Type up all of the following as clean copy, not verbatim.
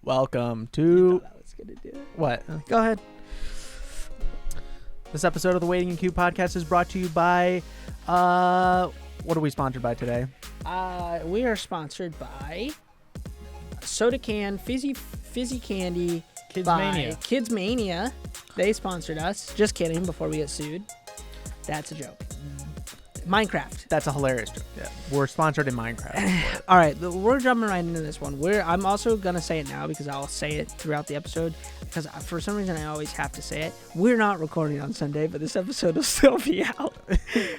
Welcome You to thought I was gonna do it. what? Go ahead. This episode of the Waiting in Queue podcast is brought to you by what are we sponsored by today? We are sponsored by Soda Can Fizzy Candy Kids by Mania. Kids Mania. They sponsored us. Just kidding. Before we get sued, that's a joke. Minecraft. That's a hilarious joke. Yeah. We're sponsored in Minecraft. All right, we're jumping right into this one. I'm also gonna say it now because I'll say it throughout the episode because for some reason I always have to say it. We're not recording on Sunday, but this episode will still be out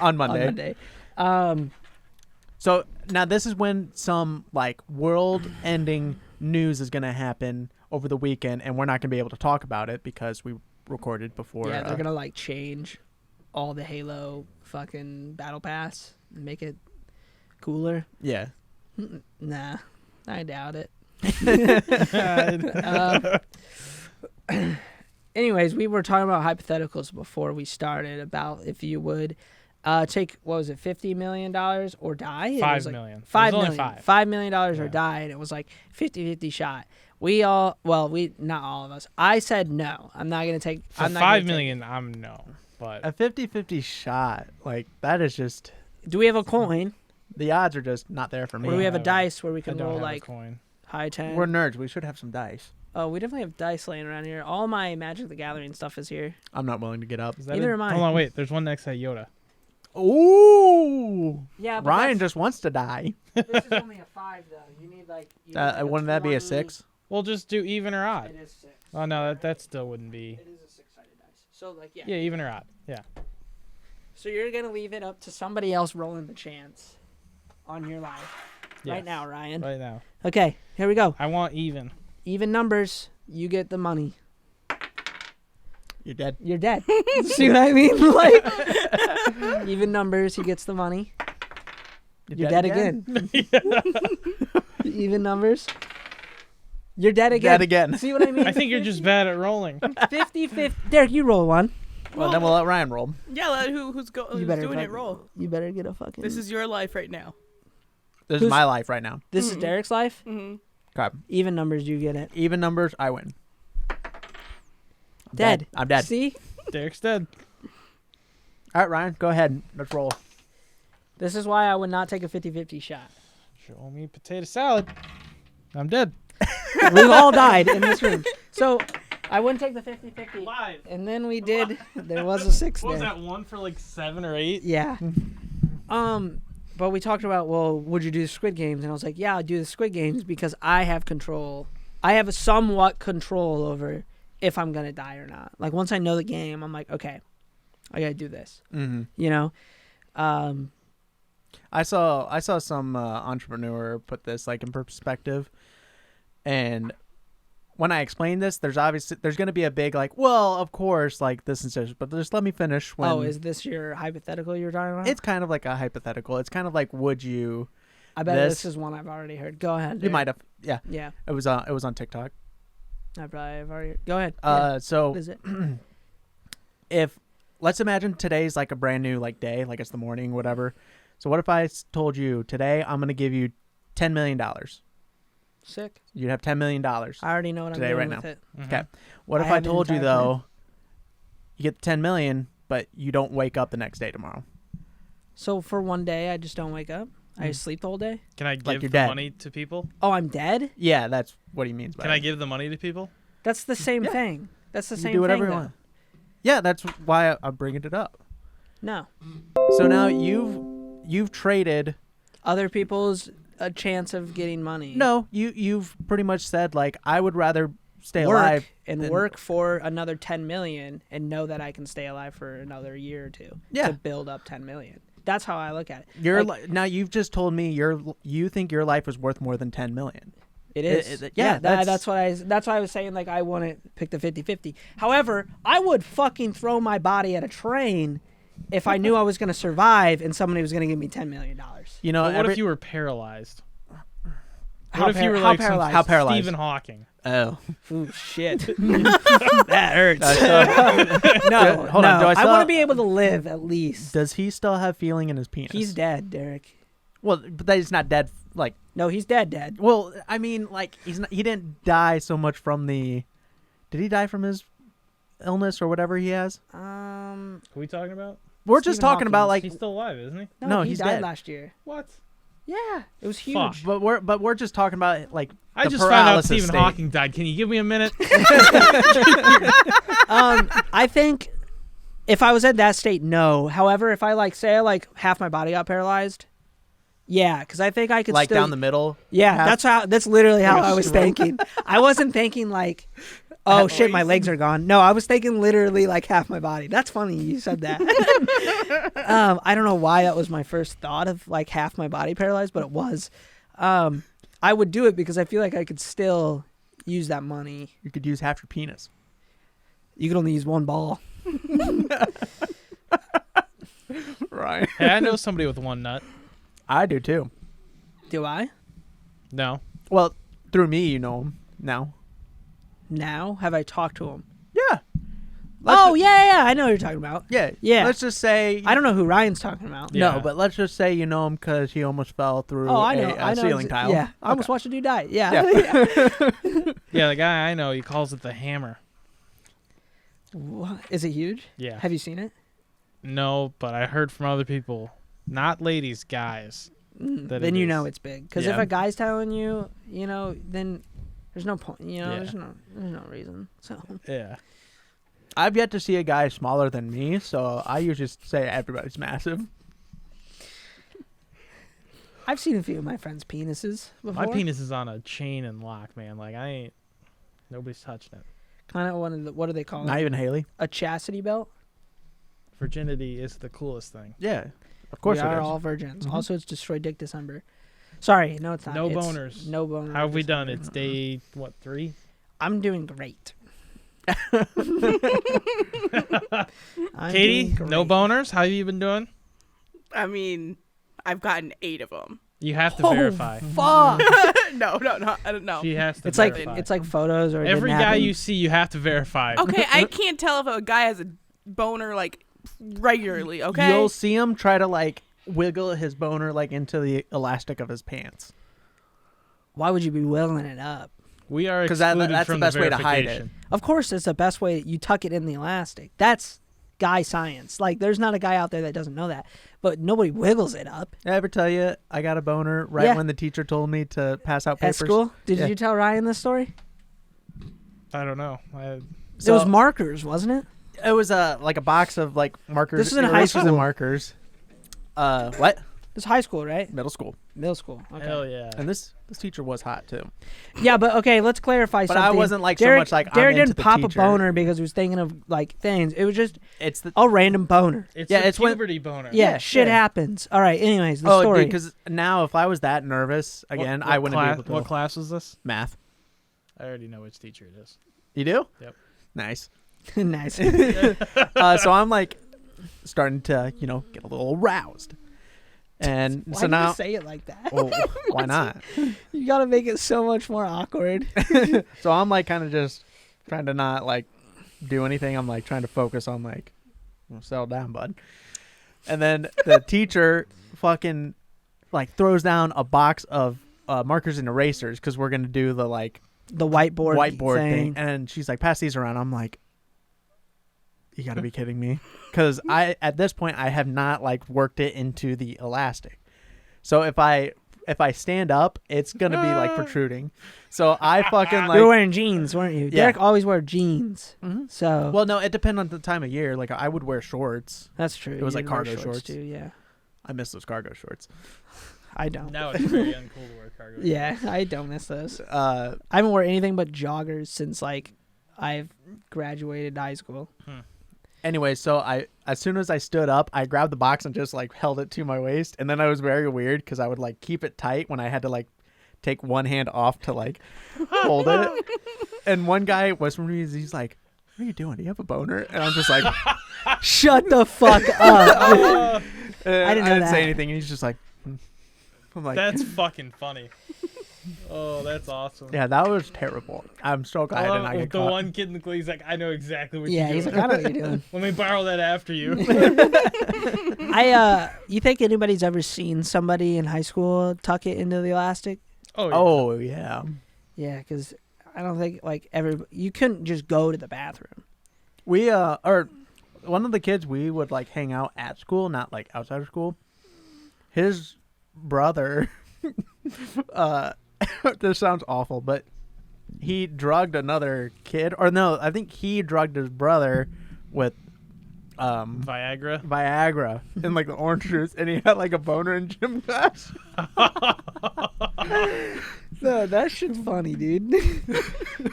On Monday. So now this is when some like world-ending news is going to happen over the weekend, and we're not going to be able to talk about it because we recorded before. Yeah, they're gonna like change all the Halo fucking battle pass and make it cooler. Yeah. Nah, I doubt it. Anyways, we were talking about hypotheticals before we started about if you would take, what was it, $50 million or die? It was $5 like million. $5 It was million. only $5 million or Yeah. die, and it was like 50-50 shot. Not all of us. I said no. I'm not gonna take. For I'm not gonna $5 take- million, I'm no. But A 50-50 shot, like that is just Do we have a coin? the odds are just not there for me. Or do we have a have a- dice where we I can don't roll have a like coin. high 10? We're nerds. We should have some dice. Oh, we definitely have dice laying around here. All my Magic the Gathering stuff is here. I'm not willing to get up. Is that Neither it? am I. Hold on, wait. There's one next to Yoda. Ooh. Yeah, but Ryan just wants to die. this is only a 5 though. You need like. Wouldn't that be a 6? We'll just do even or odd. It is 6. Oh, no, that still wouldn't be. It is a 6-sided dice. So like Yeah, even or odd. Yeah. So you're gonna leave it up to somebody else rolling the chance on your life right Yes. now, Ryan. Right now. Okay, here we go. I want even. Even numbers, you get the money. You're dead. You're dead. See what I mean? Like even numbers, he gets the money. You're dead again. Even numbers. You're dead again. Dead again. See what I mean? I think you're just bad at rolling. 50-50. Derek, you roll one. Well, then we'll let Ryan roll. Yeah, let who's doing it fucking- roll. You better get a fucking. This is your life right now. This is Who's- my life right now. This is Derek's life. Mm-hmm. Okay. Even numbers, you get it. Even numbers, I win. I'm Dead. I'm dead. See, Derek's dead. All right, Ryan, go ahead. Let's roll. this is why I would not take a 50-50 shot. Show me potato salad. I'm dead. We've all died in this room. So I wouldn't take the 50-50. Live. And then we did. There was a 6 What was there. that, one for like 7 or 8? Yeah. But we talked about, well, would you do the Squid Games? And I was like, yeah, I'll do the Squid Games because I have control. I have a somewhat control over if I'm going to die or not. Like, once I know the game, I'm like, okay, I got to do this. Mm-hmm. You know? I saw some entrepreneur put this like in perspective, and when I explained this, there's going to be a big like, well, of course, like this and such, but just let me finish. When is this your hypothetical you're talking about? it's kind of like a hypothetical. It's kind of like, would you? I bet this- this is one I've already heard. Go ahead. You Derek. might have. Yeah, Yeah. it was on TikTok. I probably have already. Go ahead. What So is it? if let's imagine today's like a brand new like day, like it's the morning, whatever. So what if I told you today I'm going to give you $10 million? Sick. You'd have $10 million. I already know what I'm Today, doing right with now. it. Okay. What if I I have an told you entire plan. though, you get the $10 million, but you don't wake up the next day tomorrow? So for one day, I just don't wake up. I just sleep the whole day. Can I Like give you're the dead. money to people? Oh, I'm dead? Yeah, that's what he means by Can it. I give the money to people? That's the same Yeah. thing. That's the You same do whatever thing. you though. want. Yeah, that's why I'm bringing it up. No. So now you've traded. Other people's a chance of getting money. No, you've pretty much said like I would rather stay work alive and than- work for another 10 million and know that I can stay alive for another year or two Yeah. to build up 10 million. That's how I look at it. You're Like, now you've just told me you think your life is worth more than 10 million. it is. yeah, that's why I was saying like I wouldn't pick the 50-50. However, I would fucking throw my body at a train if I knew I was going to survive and somebody was going to give me $10 million. You know, But what if you were paralyzed? How What if you were how like paralyzed? How paralyzed? Stephen Hawking? Oh. Ooh, shit. That hurts. No, Hold on, do I I still- want to be able to live at least. Does he still have feeling in his penis? He's dead, Derek. Well, but that he's not dead. Like, No, he's dead. well, I mean, like he didn't die so much from the. Did he die from his illness or whatever he has? Who are we talking about? We're just Stephen talking about Hawking's. like, He's still alive, isn't he? No, he's died dead. last year. What? Yeah, it was huge. Fuck. but we're just talking about like. I the just found out paralysis Stephen state. Hawking died. Can you give me a minute? I think if I was in that state, no. However, if I half my body got paralyzed, yeah, because I think I could Like still, down the middle. Yeah, half? that's literally how I was thinking. I wasn't thinking like, oh shit, my legs are gone. No, I was thinking literally like half my body. That's funny you said that. I don't know why that was my first thought of like half my body paralyzed, but it was. I would do it because I feel like I could still use that money. You could use half your penis. You could only use one ball. Right. Hey, I know somebody with one nut. I do too. Do I? No. Well, through me, you know him now. Now? Have I talked to him? Yeah. Yeah. I know what you're talking about. Yeah. Yeah. Let's just say. I don't know who Ryan's talking about. Yeah. No, but let's just say you know him because he almost fell through Oh, I know. a ceiling tile. Yeah. I almost watched a dude die. Yeah. Yeah, the guy I know, he calls it the hammer. What? Is it huge? Yeah. Have you seen it? No, but I heard from other people, not ladies, guys. That Then it you is. know it's big. Because if Yeah. a guy's telling you, then there's no point. Yeah. There's no reason. So Yeah. I've yet to see a guy smaller than me, so I usually say everybody's massive. I've seen a few of my friends' penises before. My penis is on a chain and lock, man. Like, nobody's touching it. Kind of what do they call Not it? even Haley. A chastity belt. Virginity is the coolest thing. Yeah, of course we it are is. all virgins. Mhm. Also, it's Destroy Dick December. Sorry, no, it's not. No It's boners. No boners. How have we done? December. It's day, 3? I'm doing great. I'm Katie, doing no great. boners? How have you been doing? I mean, I've gotten 8 of them. You have to verify. Fuck. No, I don't know. She has to It's like verify. photos or it Every didn't guy happen. you see, you have to verify. Okay, I can't tell if a guy has a boner like regularly. Okay. You'll see him try to like wiggle his boner like into the elastic of his pants. Why would you be wiggling it up? We are 'Cause excluded that's from the best way to hide it. verification. Of course, it's the best way. You tuck it in the elastic. That's guy science. Like, there's not a guy out there that doesn't know that. But nobody wiggles it up. Did I ever tell you I got a boner right Yeah. when the teacher told me to pass out At papers? school? Did Yeah. you tell Ryan this story? I don't know. It was markers, wasn't it? It was like a box of like markers. This is in high erasers school. and markers. What? It's high school, right? Middle school. Middle school. Okay. Hell yeah. And this teacher was hot too. Yeah, but okay, let's clarify But something. I wasn't like Derek, so much like Derek I'm into didn't the pop teacher. a boner because he was thinking of like things. It was just It's the a random boner. It's Yeah, the it's when- puberty boner. Yeah, shit yeah. happens. All right. Anyways, the story. because now if I was that nervous again, I wouldn't be able to. What class was this? Math. I already know which teacher it is. You do? Yep. Nice. Nice. So I'm like starting to get a little aroused, and Why so do now you say it like that? well, why not? You gotta make it so much more awkward. So I'm like kind of just trying to not like do anything. I'm like trying to focus on like settle down, bud. And then the teacher fucking like throws down a box of markers and erasers because we're gonna do the like The whiteboard thing. And she's like, pass these around. I'm like, you gotta be kidding me, because at this point I have not like worked it into the elastic. So if I stand up, it's gonna be like protruding. So I fucking like. You were wearing jeans, weren't you? Yeah. Derek always wore jeans. Mhm. So Well, no, it depends on the time of year. Like I would wear shorts. that's true. it was You like wear cargo shorts. too. Yeah, I miss those cargo shorts. I don't. Now it's very uncool to wear cargo. Yeah, I don't miss those. Uh, I haven't worn anything but joggers since like I've graduated high school. anyway, so as soon as I stood up, I grabbed the box and just like held it to my waist, and then I was very weird because I would like keep it tight when I had to like take one hand off to like hold it. And one guy was from me, he's like, "What are you doing? Do you have a boner?" And I'm just like, Shut the fuck up. I didn't know didn't that. say anything, and he's just like, I'm like, That's fucking funny. Oh, that's awesome. Yeah, that was terrible. I'm so glad I did not get The caught. one kid in the class, he's like, I know exactly what Yeah, you're he's doing. like, I know what you're doing. Let me borrow that after you. You think anybody's ever seen somebody in high school tuck it into the elastic? Oh, yeah. Oh yeah. Yeah, because I don't think you couldn't just go to the bathroom. We or one of the kids we would like hang out at school, not like outside of school. His brother, this sounds awful, but he drugged another kid, or no, I think he drugged his brother with Viagra. and like the orange juice, and he had like a boner in gym class. No, that shit's funny, dude.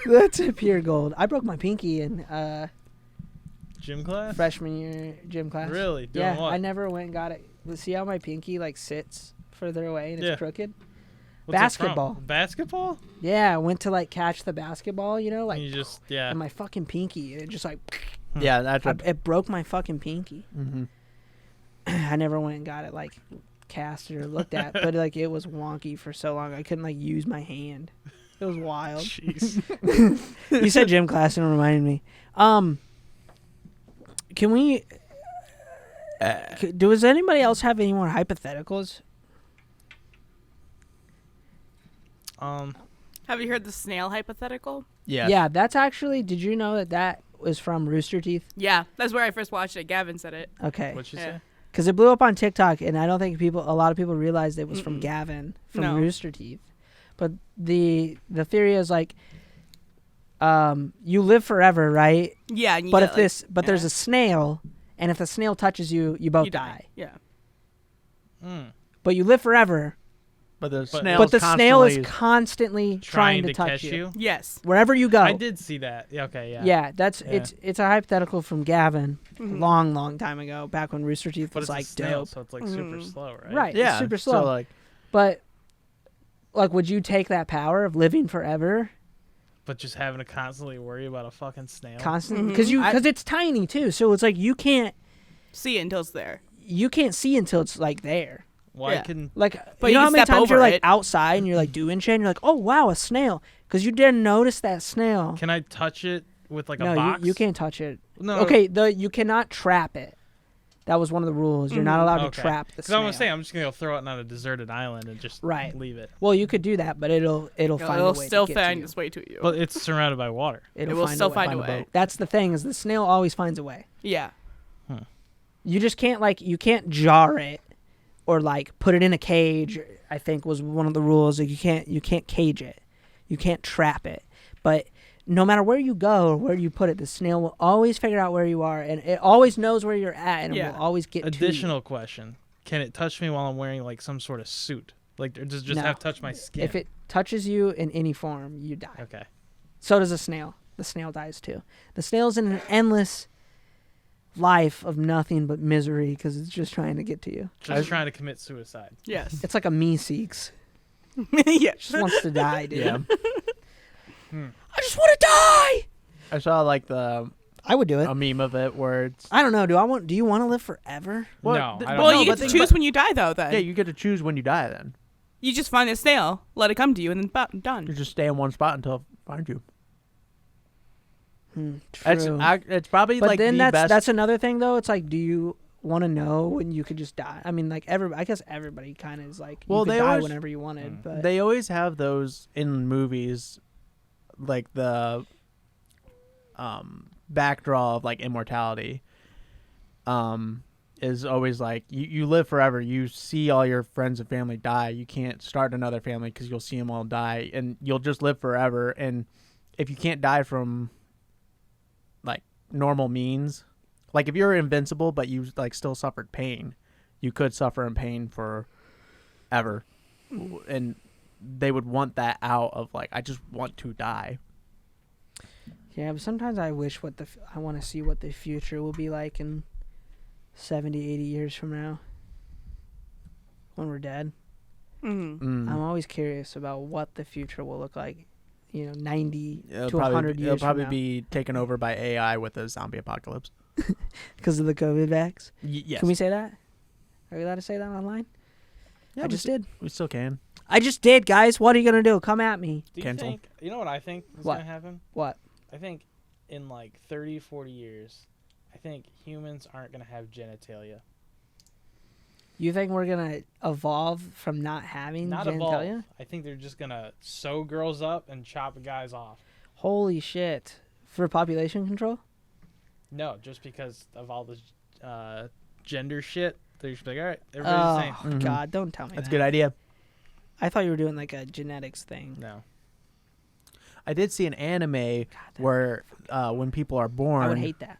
That's a pure gold. I broke my pinky in Gym class? freshman year gym class. Really? Doing Yeah, what? I never went and got it. See how my pinky like sits further away and Yeah. it's crooked? What's it from? Basketball. Basketball? Yeah, I went to like catch the basketball, like And you just, yeah. and my fucking pinky, and it just like Yeah, that's it broke my fucking pinky. mm-hmm. I never went and got it like casted or looked at, but like it was wonky for so long I couldn't like use my hand. It was wild. Jeez. You said gym class and it reminded me. Can we? Does anybody else have any more hypotheticals? Have you heard the snail hypothetical? Yeah. Yeah, that's actually. Did you know that was from Rooster Teeth? Yeah, that's where I first watched it. Gavin said it. Okay. What'd you Yeah. say? Because it blew up on TikTok, and I don't think a lot of people realized it was from Mm-mm. Gavin from No. Rooster Teeth. But the theory is like, you live forever, right? Yeah, and you But get, there's a snail, and if the snail touches you, you both you die. Yeah. But you live forever. But the But- snail. But the snail is constantly trying to touch catch you? Yes. wherever you go. I did see that. Yeah, okay, yeah. Yeah, that's Yeah. it's a hypothetical from Gavin, Mhm. long time ago, back when Rooster Teeth But was it's like a snail, dope. so it's like super Mhm. slow, right? Right, Yeah, it's super so, slow. like, But like, would you take that power of living forever, But just having to constantly worry about a fucking snail. constantly? Mhm. Because it's tiny too, so it's like you can't See it until it's there. see until it's like there. Why Yeah. can Like, But you you know how can many step times you're over like it. outside and you're like doing shit and you're like, oh wow, a snail, because you didn't notice that snail. can I touch it with like a No, box? you can't touch it. No. Okay, you cannot trap it. That was one of the rules. You're not Mhm. allowed to Okay. trap the Because snail. I'm gonna say I'm just gonna go throw it on a deserted island and just Right. leave it. Well, you could do that, but it'll find a It'll way still to get find to you. its way to you. But it's surrounded by water. It'll it will find still a way. find a Find a way. boat. That's the thing, is the snail always finds a way. Yeah. You just can't you can't jar it or like put it in a cage. I think was one of the rules. Like you can't cage it. You can't trap it. But no matter where you go or where you put it, the snail will always figure out where you are, and it always knows where you're at, and it Yeah. will always get to you. Additional question: can it touch me while I'm wearing like some sort of suit? Like, or does it just No. have to touch my skin? If it touches you in any form, you die. Okay. So does a snail. The snail dies too. The snail's in an endless life of nothing but misery because it's just trying to get to you. Just trying to commit suicide. Yes. It's like a me-seeks. Yeah. Just wants to die, dude. yeah. I just want to die. I saw like the I would do it. a meme of it where it's I don't know. Do you want to live forever? Well, no, I don't Well, no, you but get to think choose about- when you die, though. Then yeah, you get to choose when you die. Then you just find a snail, let it come to you, and then you done. just stay in one spot until it finds you. True. It's probably But like then the best. that's another thing though. It's like, do you want to know when you could just die? I mean, like I guess everybody kind of is like, Well, you could they die always- whenever you wanted. But They always have those in movies, like the backdraw of like immortality. Is always like you live forever. You see all your friends and family die. You can't start another family because you'll see them all die, and you'll just live forever. And if you can't die from like normal means, like if you're invincible but you like still suffered pain, you could suffer in pain forever, and they would want that out of like, I just want to die. yeah, but sometimes I wish I want to see what the future will be like in 70, 80 years from now when we're dead. Mm-hmm. I'm always curious about what the future will look like, 90 It'll to 100 years It'll probably from now. be taken over by AI with a zombie apocalypse. Because of the COVID vax. Yes, Can we say that? Are we allowed to say that online? Yeah, I just did. we still can. I just did, guys. What are you gonna do? Come at me. Do you Cancel. think? You know what I think is What? gonna happen? What? I think in like 30, 40 years, I think humans aren't gonna have genitalia. You think we're gonna evolve from not having Not genitalia? evolve. I think they're just gonna sew girls up and chop guys off. Holy shit! For population control? No, just because of all this gender shit. They're just like, all right, everybody's the same. Oh God! Don't tell me That's a that. good idea. I thought you were doing like a genetics thing. No. I did see an anime God, where when people are born, I would hate that.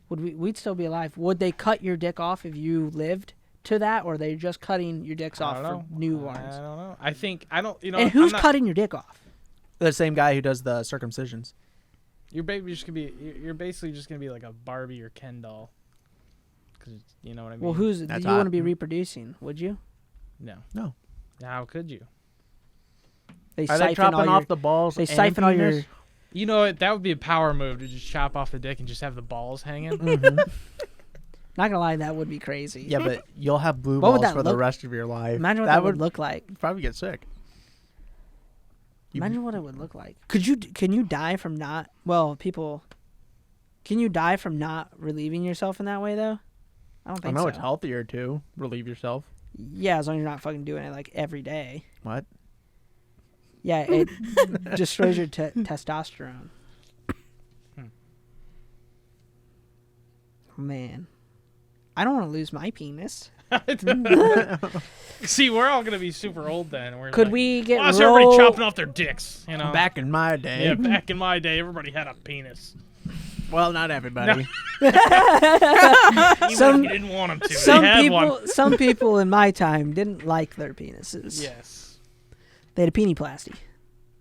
We'd still be alive. Would they cut your dick off if you lived to that, or are they just cutting your dicks I off don't for know. I newborns? don't know. I think I don't. You know. And who's I'm not- cutting your dick off? the same guy who does the circumcisions. Your baby just gonna be. You're basically just gonna be like a Barbie or Ken doll. Cause you know what I mean. Well, who's That's you want to hot. be reproducing? Would you? No. No. How could you? They Are they siphon chopping all off your, the balls? They and siphon all your. penis? You know what? That would be a power move to just chop off the dick and just have the balls hanging. Mhm. Not gonna lie, that would be crazy. Yeah, but you'll have blue What would balls that for the look- rest of your life. Imagine what that would look like. probably get sick. Imagine what it would look like. Can you die from not? Well, people. Can you die from not relieving yourself in that way though? I don't I think know so. it's healthier to relieve yourself. Yeah, as long as you're not fucking doing it like every day. What? Yeah, it destroys your testosterone. Man, I don't want to lose my penis. See, we're all gonna be super old then. We're Could like, we get why is everybody roll- chopping off their dicks? You know. Back in my day. Yeah, back in my day, everybody had a penis. Well, not everybody. Even Some- if you didn't want them to. Some they had people, one. some people in my time didn't like their penises. Yes. They had a peniplasty.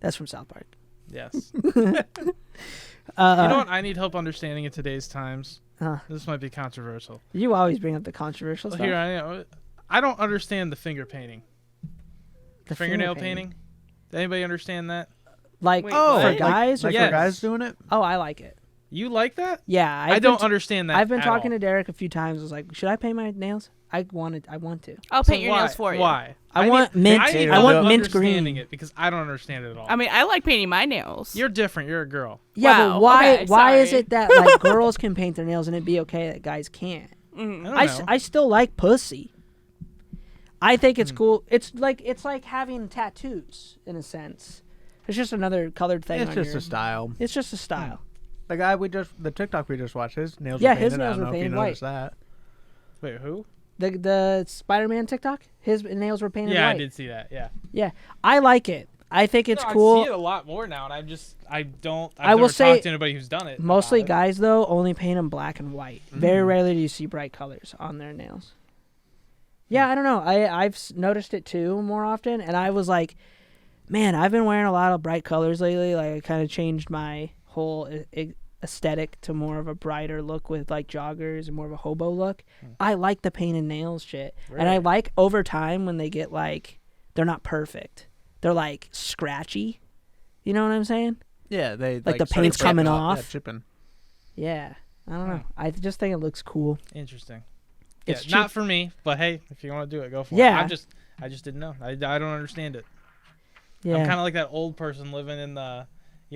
That's from South Park. Yes. You know what? I need help understanding in today's times. This might be controversial. You always bring up the controversial Well, stuff. here I am. I don't understand the finger painting. The Fingernail finger painting. Does anybody understand that? Like Wait, Oh, for what? guys? like or Yes. for guys doing it? Oh, I like it. You like that? Yeah, I don't understand that. I've been at talking all. to Derek a few times. I was like, should I paint my nails? I want to. I'll So paint your why? nails for you. Why? I want mint. I need I help want mint understanding green. it because I don't understand it at all. I mean, I like painting my nails. You're different. You're a girl. Yeah, Wow, but why? okay, why is sorry. it that like girls can paint their nails and it'd be okay that guys can't? Mhm. I don't know. I still like pussy. I think it's cool. It's like having tattoos in a sense. It's just another colored thing. It's on just your- a style. It's just a style. The guy the TikTok we just watched, his nails Yeah, were painted. his nails I don't were know if you painted white. noticed that. Wait, who? The Spider-Man TikTok, his nails were painted Yeah, white. I did see that. Yeah. Yeah, I like it. I think it's No, cool. I see it a lot more now, and I don't. I've I will never say talked to anybody who's done it. Mostly about it. guys though only paint them black and white. Very rarely do you see bright colors on their nails. Yeah, I don't know. I've noticed it too more often, and I was like, man, I've been wearing a lot of bright colors lately. Like I kind of changed my whole aesthetic to more of a brighter look with like joggers and more of a hobo look. I like the painted nails shit, and I Really? like over time when they get like they're not perfect. They're like scratchy. You know what I'm saying? Yeah, they Like the start paint's chipping coming off. off. Yeah, chipping. Yeah. I don't know. I just think it looks cool. Interesting. It's Yeah, not cheap. for me, but hey, if you want to do it, go for it. Yeah. I just didn't know. I don't understand it. Yeah. I'm kind of like that old person living in the,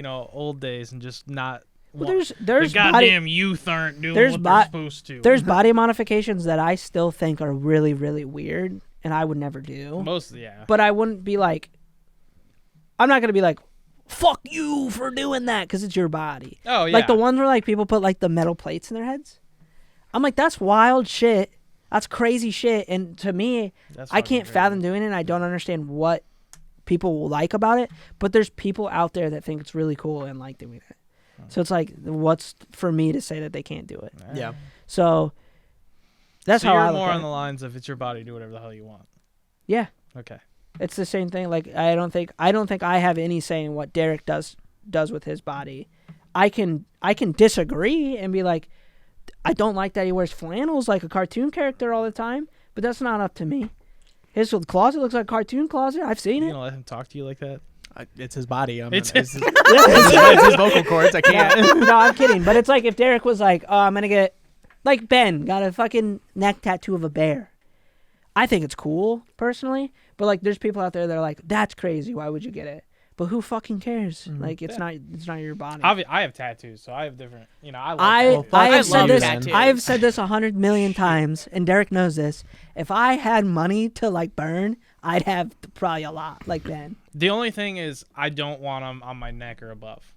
old days and just not. Well, the there's goddamn youth aren't doing there's what bo- they're supposed to. there's body modifications that I still think are really really weird and I would never do. Mostly, yeah. But I wouldn't be like I'm not going to be like fuck you for doing that cuz it's your body. Oh yeah. Like the ones where like people put like the metal plates in their heads. I'm like that's wild shit. That's crazy shit and to me That's I fucking can't crazy. fathom doing it and I don't understand what people will like about it, but there's people out there that think it's really cool and like doing it. So it's like, what's for me to say that they can't do it? Yeah. So that's so how you're I look more at on it. the lines of it's your body, do whatever the hell you want. Yeah, Okay. it's the same thing. Like I don't think I have any say in what Derek does with his body. I can disagree and be like, I don't like that he wears flannels like a cartoon character all the time, but that's not up to me. His closet looks like a cartoon closet. I've seen You it. gonna let him talk to you like that? It's his body. It's it's his vocal cords. I can't. No, I'm kidding. But it's like if Derek was like, oh, I'm going to get, like Ben got a fucking neck tattoo of a bear. I think it's cool personally, but like there's people out there that are like, that's crazy. Why would you get it? But who fucking cares? Mhm. Like it's not your body. I have tattoos, so I have different. You know, I have said love this. tattoos. I have said this 100 million times, and Derek knows this. If I had money to like burn, I'd have probably a lot like Ben. The only thing is, I don't want them on my neck or above.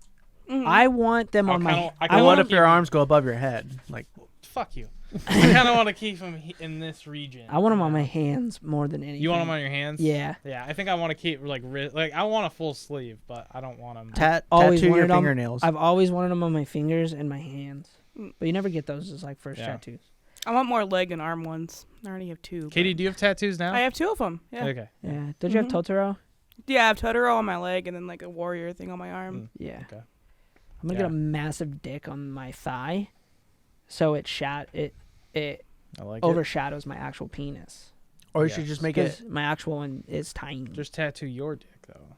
Mhm. I want them on my. And what if your arms go above your head? Like, Fuck you. I kind of want to keep them in this region. I want them on my hands more than anything. You want them on your hands? Yeah. Yeah, I think I want to keep like I want a full sleeve, but I don't want them. Always tattoo your wanted 'em- fingernails. I've always wanted them on my fingers and my hands, but you never get those as like first Yeah. tattoos. I want more leg and arm ones. I already have 2. Katie, do you have tattoos now? I have 2 of them. Yeah. Okay. Yeah. Did you have Totoro? Yeah, I have Totoro on my leg and then like a warrior thing on my arm. Yeah. Okay. I'm gonna get a massive dick on my thigh, so it I like overshadows my actual penis. Or you should just make it. Because my actual one is tiny. Just tattoo your dick though.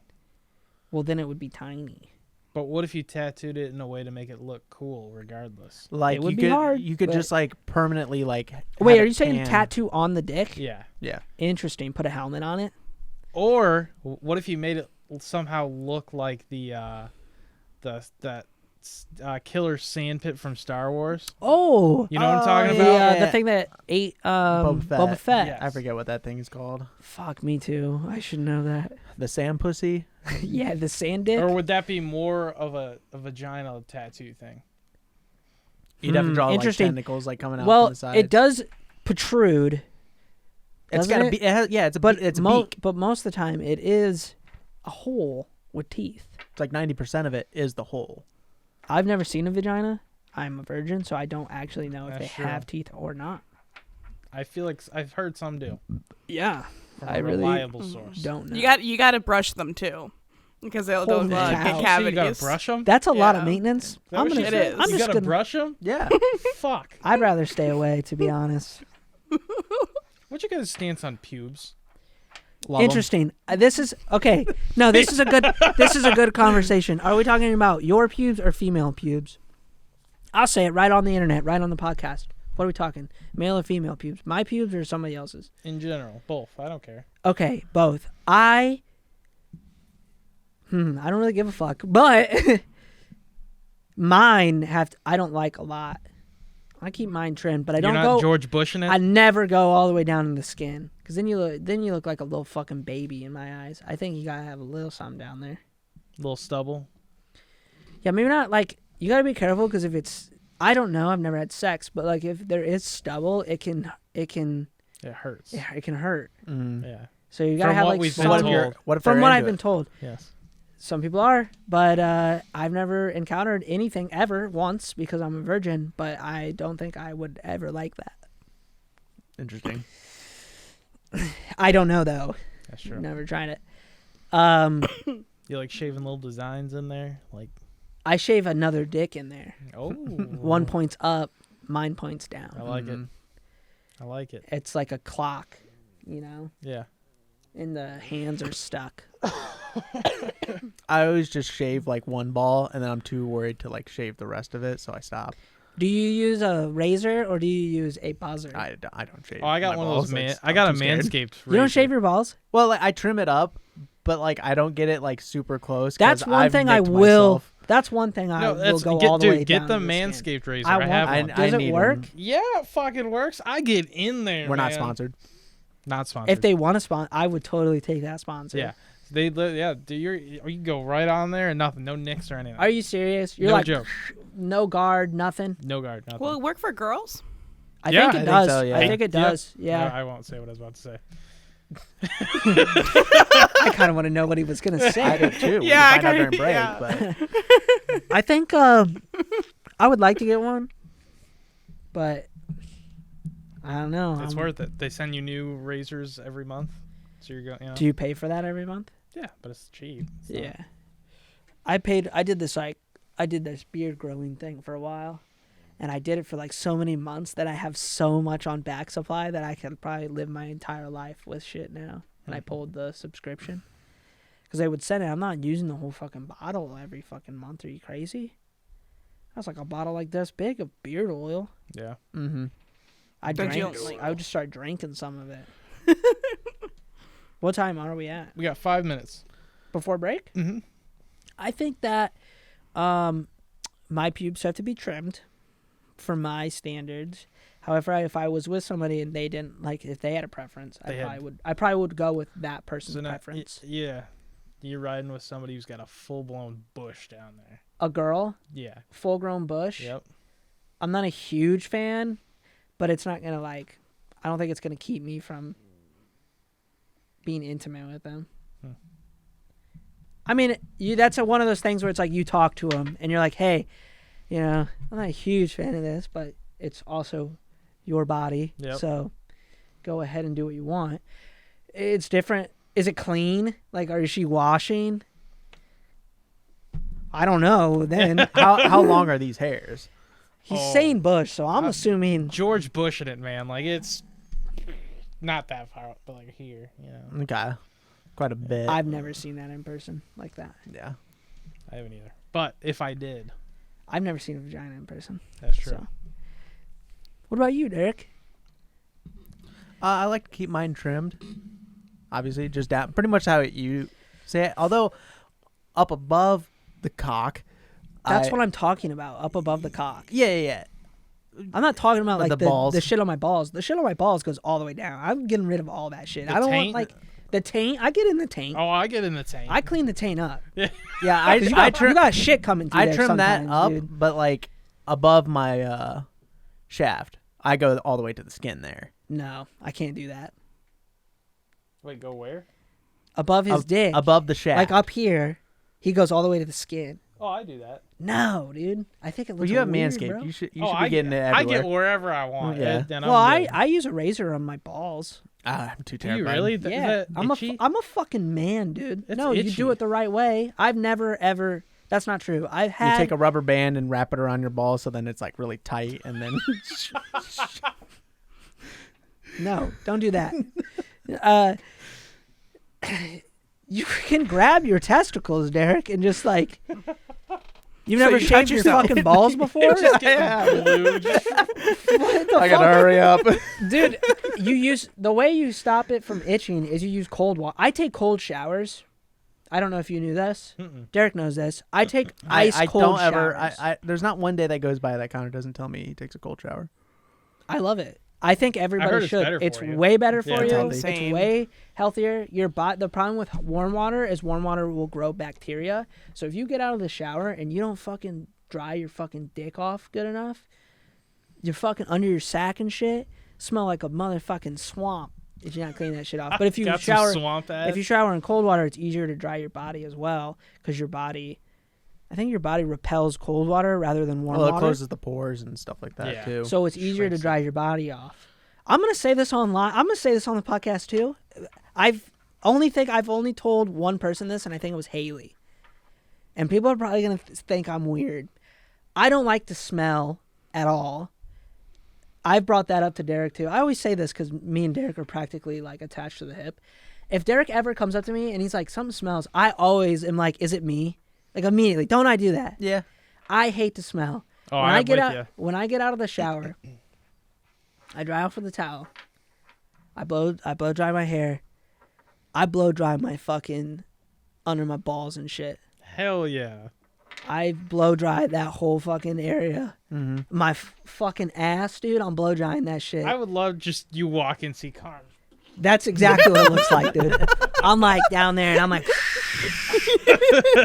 Well, then it would be tiny. But what if you tattooed it in a way to make it look cool, regardless? Like It would you be could, hard, you could but- just like permanently like. Wait, have are it you saying tan. tattoo on the dick? Yeah. Yeah. Interesting. Put a helmet on it. Or what if you made it somehow look like that killer sandpit from Star Wars? Oh. You know what I'm talking The, about? the thing that ate Boba Fett. Yeah. I forget what that thing is called. Fuck me too. I should know that. The sand pussy. Yeah, the sand dick. Or would that be more of a vagina tattoo thing? You'd have to draw like interesting. tentacles like coming out Well, from the sides. it does protrude. It's doesn't got a it? be. It's a But it's a beak. But most of the time, it is a hole with teeth. It's like 90% of it is the hole. I've never seen a vagina. I'm a virgin, so I don't actually know if That's they true. have teeth or not. I feel like I've heard some do. Yeah, From I a really reliable source. don't know. You got to brush them too, because they'll Holy get cow. So you cavities. gotta brush them? That's a lot of Yeah. maintenance. That what she It said? is. I'm You just gotta gonna. brush them? Yeah. Fuck. I'd rather stay away, to be honest. What's your guys' stance on pubes? Love 'em. Interesting. This is okay. No, this is a good. This is a good conversation. Are we talking about your pubes or female pubes? I'll say it right on the internet, right on the podcast. What are we talking? Male or female pubes? My pubes or somebody else's? In general, both. I don't care. Okay, both. I don't really give a fuck, but mine I don't like a lot. I keep mine trimmed, but I You're don't not go. George Bush in it? I never go all the way down in the skin, because then you look like a little fucking baby in my eyes. I think you gotta have a little something down there. Little stubble. Yeah, maybe not. Like, you gotta be careful, because if it's, I don't know, I've never had sex, but like if there is stubble, it can It hurts. yeah, it can hurt. Mm. Yeah. So you gotta From have what like we've been some, What if told. you're? What if from they're what into I've been it? told. Yes. Some people are, but I've never encountered anything ever once because I'm a virgin. But I don't think I would ever like that. Interesting. I don't know though. That's true. Never tried it. You like shaving little designs in there? Like, I shave another dick in there. oh. One points up, mine points I down. like it. Mhm. I like it. It's like a clock, you know, Yeah. and the hands are stuck. I always just shave like one ball, and then I'm too worried to like shave the rest of it, so I stop. Do you use a razor or do you use a buzzer? I don't shave. Oh, I got my one balls. of those That's- I got a I'm too scared. manscaped. You don't razor. shave your balls? Well, like, I trim it up, but like I don't get it like super close. 'cause That's one I've thing I nicked will. myself. That's one thing I No, will that's go all the way get down the to skin. manscaped razor. I I want have that. one. Does it need work? them. Yeah, it fucking works. I get in there. We're not man. sponsored. Not sponsored. If they want to sponsor, I would totally take that sponsor. yeah, do you go right on there and nothing, no nicks or anything. Are you serious? You're No like joke. no guard, nothing. No guard, nothing. Will it work for girls? I Yeah, think I it think does. so, yeah. I think it Yep. does. Yeah. I won't say what I was about to say. I kind of want to know what he was gonna I say. do too. We Yeah, I can find out kinda- during break, yeah. but I think I would like to get one, but I don't know. It's worth it. They send you new razors every month, so you're going. You know, Do you pay for that every month? yeah, but it's cheap. It's not- Yeah. I did this beard growing thing for a while, and I did it for like so many months that I have so much on back supply that I can probably live my entire life with shit now. And I pulled the subscription because they would send it. I'm not using the whole fucking bottle every fucking month. Are you crazy? That's like a bottle like this big of beard oil. Yeah. mm-hmm. I Don't you drank. like- I would just start drinking some of it. What time are we at? We got 5 minutes. Before break? Mm-hmm. I think that my pubes have to be trimmed for my standards. However, if I was with somebody and they didn't like, if they had a preference, I probably would go with that person's preference. Yeah, you're riding with somebody who's got a full blown bush down there. A girl, Yeah, full grown bush. Yep. I'm not a huge fan, but it's not gonna like. I don't think it's gonna keep me from being intimate with them. I mean, that's one of those things where it's like you talk to them and you're like, hey, you know, I'm not a huge fan of this, but it's also your body. Yep. So go ahead and do what you want. It's different. Is it clean? Like, is she washing? I don't know. Then How long are these hairs? he's saying bush, so I'm assuming George Bush in it, man. Like, it's not that far up, but like here, you know. Okay. Quite a bit. I've never seen that in person like that. Yeah. I haven't either. But if I did, I've never seen a vagina in person. that's true. So. What about you, Derek? I like to keep mine trimmed. Obviously, just down, pretty much how you say it. Although up above the cock. That's what I'm talking about. Up above the cock. Yeah. I'm not talking about like the balls. the shit on my balls. The shit on my balls goes all the way down. I'm getting rid of all that shit. The I don't taint? want like the taint. I get in the taint. Oh, I get in the tank. I clean the taint up. Yeah. Yeah, You got shit coming through I there trim that sometimes, up, dude. but like above my shaft, I go all the way to the skin there. No, I can't do that. Wait, go where? Above his dick. Above the shaft. Like up here, he goes all the way to the skin. Oh, I do that. No, dude. I think it looks Well, you have weird, Manscaped. bro. You should be I getting it I everywhere. get wherever I want. Yeah. And Well, I'm good. I use a razor on my balls. I'm too Do you terrified. really? Yeah, Is that I'm itchy? a fucking man, dude. It's No, you itchy. do it the right way. I've never ever. That's not true. I've You had. take a rubber band and wrap it around your balls, so then it's like really tight, and then No, don't do that. You can grab your testicles, Derek, and just like. You've So never you shaved touch your yourself. fucking balls before, Just getting glued. I gotta hurry up. dude. You use the way you stop it from itching is you use cold water. I take cold showers. I don't know if you knew this. Derek knows this. I take ice I cold don't showers. ever. There's not one day that goes by that Connor doesn't tell me he takes a cold shower. I love it. I think everybody it's should. better It's for you. way better Yeah, for it's you. healthy. It's Same. way healthier. The problem with warm water is warm water will grow bacteria. So if you get out of the shower and you don't fucking dry your fucking dick off good enough, you're fucking under your sack and shit, smell like a motherfucking swamp if you're not cleaning that shit off. But if you Got some shower swamp ass. if you shower in cold water, it's easier to dry your body as well because I think your body repels cold water rather than warm Well, it water. closes the pores and stuff like that Yeah. too. So it's easier to Shrinks dry your body off. I'm gonna say this online. I'm gonna say this on the podcast too. I've only told one person this, and I think it was Haley. And people are probably gonna think I'm weird. I don't like to smell at all. I've brought that up to Derek too. I always say this because me and Derek are practically like attached to the hip. If Derek ever comes up to me and he's like, something smells, I always am like, is it me? Like immediately. Don't I do that? yeah. I hate to smell. Oh, when I'm I get with out ya. when I get out of the shower, I dry off with a towel. I blow dry my hair. I blow dry my fucking under my balls and shit. Hell yeah. I blow dry that whole fucking area. Mm-hmm. My fucking ass, dude. I'm blow drying that shit. I would love just you walk and see Carm. That's exactly what it looks like, dude. I'm like down there and I'm like,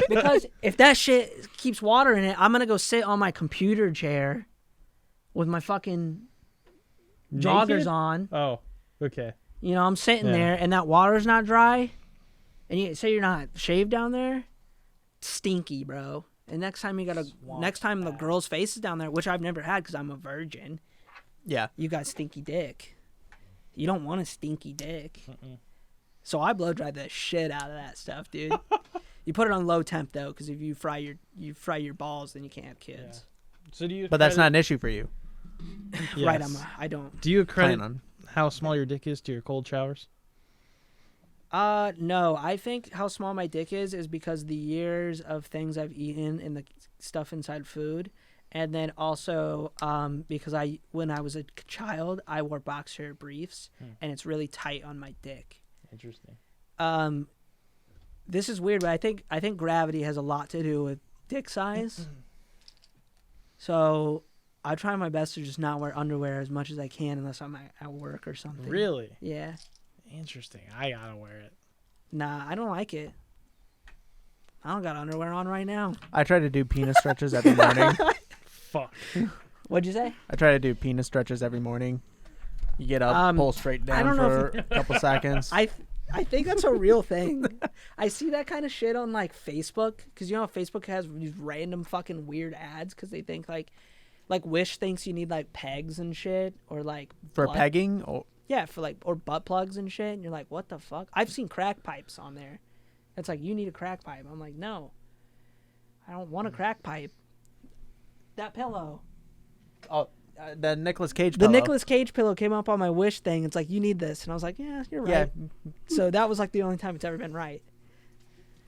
because if that shit keeps water in it, I'm gonna go sit on my computer chair with my fucking joggers Naked? on. Oh, okay. You know, I'm sitting Yeah. there and that water's not dry, and you say you're not shaved down there, stinky, bro. And next time the girl's face is down there, which I've never had because I'm a virgin, Yeah. you got stinky dick. You don't want a stinky dick. So I blow dry the shit out of that stuff, dude. You put it on low temp though, because if you fry your balls, then you can't have kids. So do you? But that's not an issue for you. Yes. Right? I don't. Do you credit Plan on. how small your dick is to your cold showers? No. I think how small my dick is because the years of things I've eaten and the stuff inside food, And then also, because when I was a child, I wore boxer briefs, and it's really tight on my dick. Interesting. This is weird, but I think gravity has a lot to do with dick size. So I try my best to just not wear underwear as much as I can unless I'm at work or something. Really? Yeah. Interesting. I gotta wear it. Nah, I don't like it. I don't got underwear on right now. I try to do penis stretches every morning. Fuck. What'd you say? I try to do penis stretches every morning. You get up, pull straight I down don't know for a couple seconds. I think that's a real thing. I see that kind of shit on like Facebook, because you know how Facebook has these random fucking weird ads because they think like Wish thinks you need like pegs and shit, or like For butt- pegging? Oh, Yeah, for like, or butt plugs and shit, and you're like, what the fuck? I've seen crack pipes on there. It's like, you need a crack pipe. I'm like, no, I don't want a crack pipe. That pillow. the Nicolas Cage The pillow. Nicolas Cage pillow came up on my Wish thing. It's like, you need this. And I was like, yeah, you're right. Yeah. So that was like the only time it's ever been right.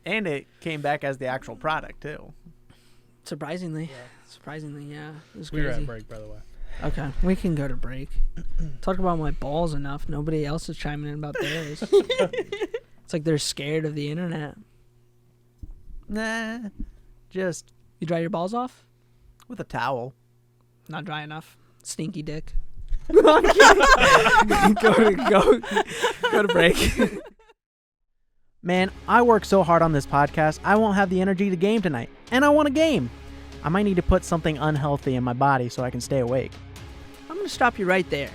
And it came back as the actual product, too. Surprisingly. Surprisingly, yeah. It was We crazy. were at break, by the way. Okay, we can go to break. Talk about my balls enough. Nobody else is chiming in about theirs. It's like they're scared of the internet. Nah. Just You dry your balls off? with a towel. Not dry enough. Stinky dick. I'm kidding. go to break. Man, I work so hard on this podcast, I won't have the energy to game tonight. And I want a game. I might need to put something unhealthy in my body so I can stay awake. I'm going to stop you right there.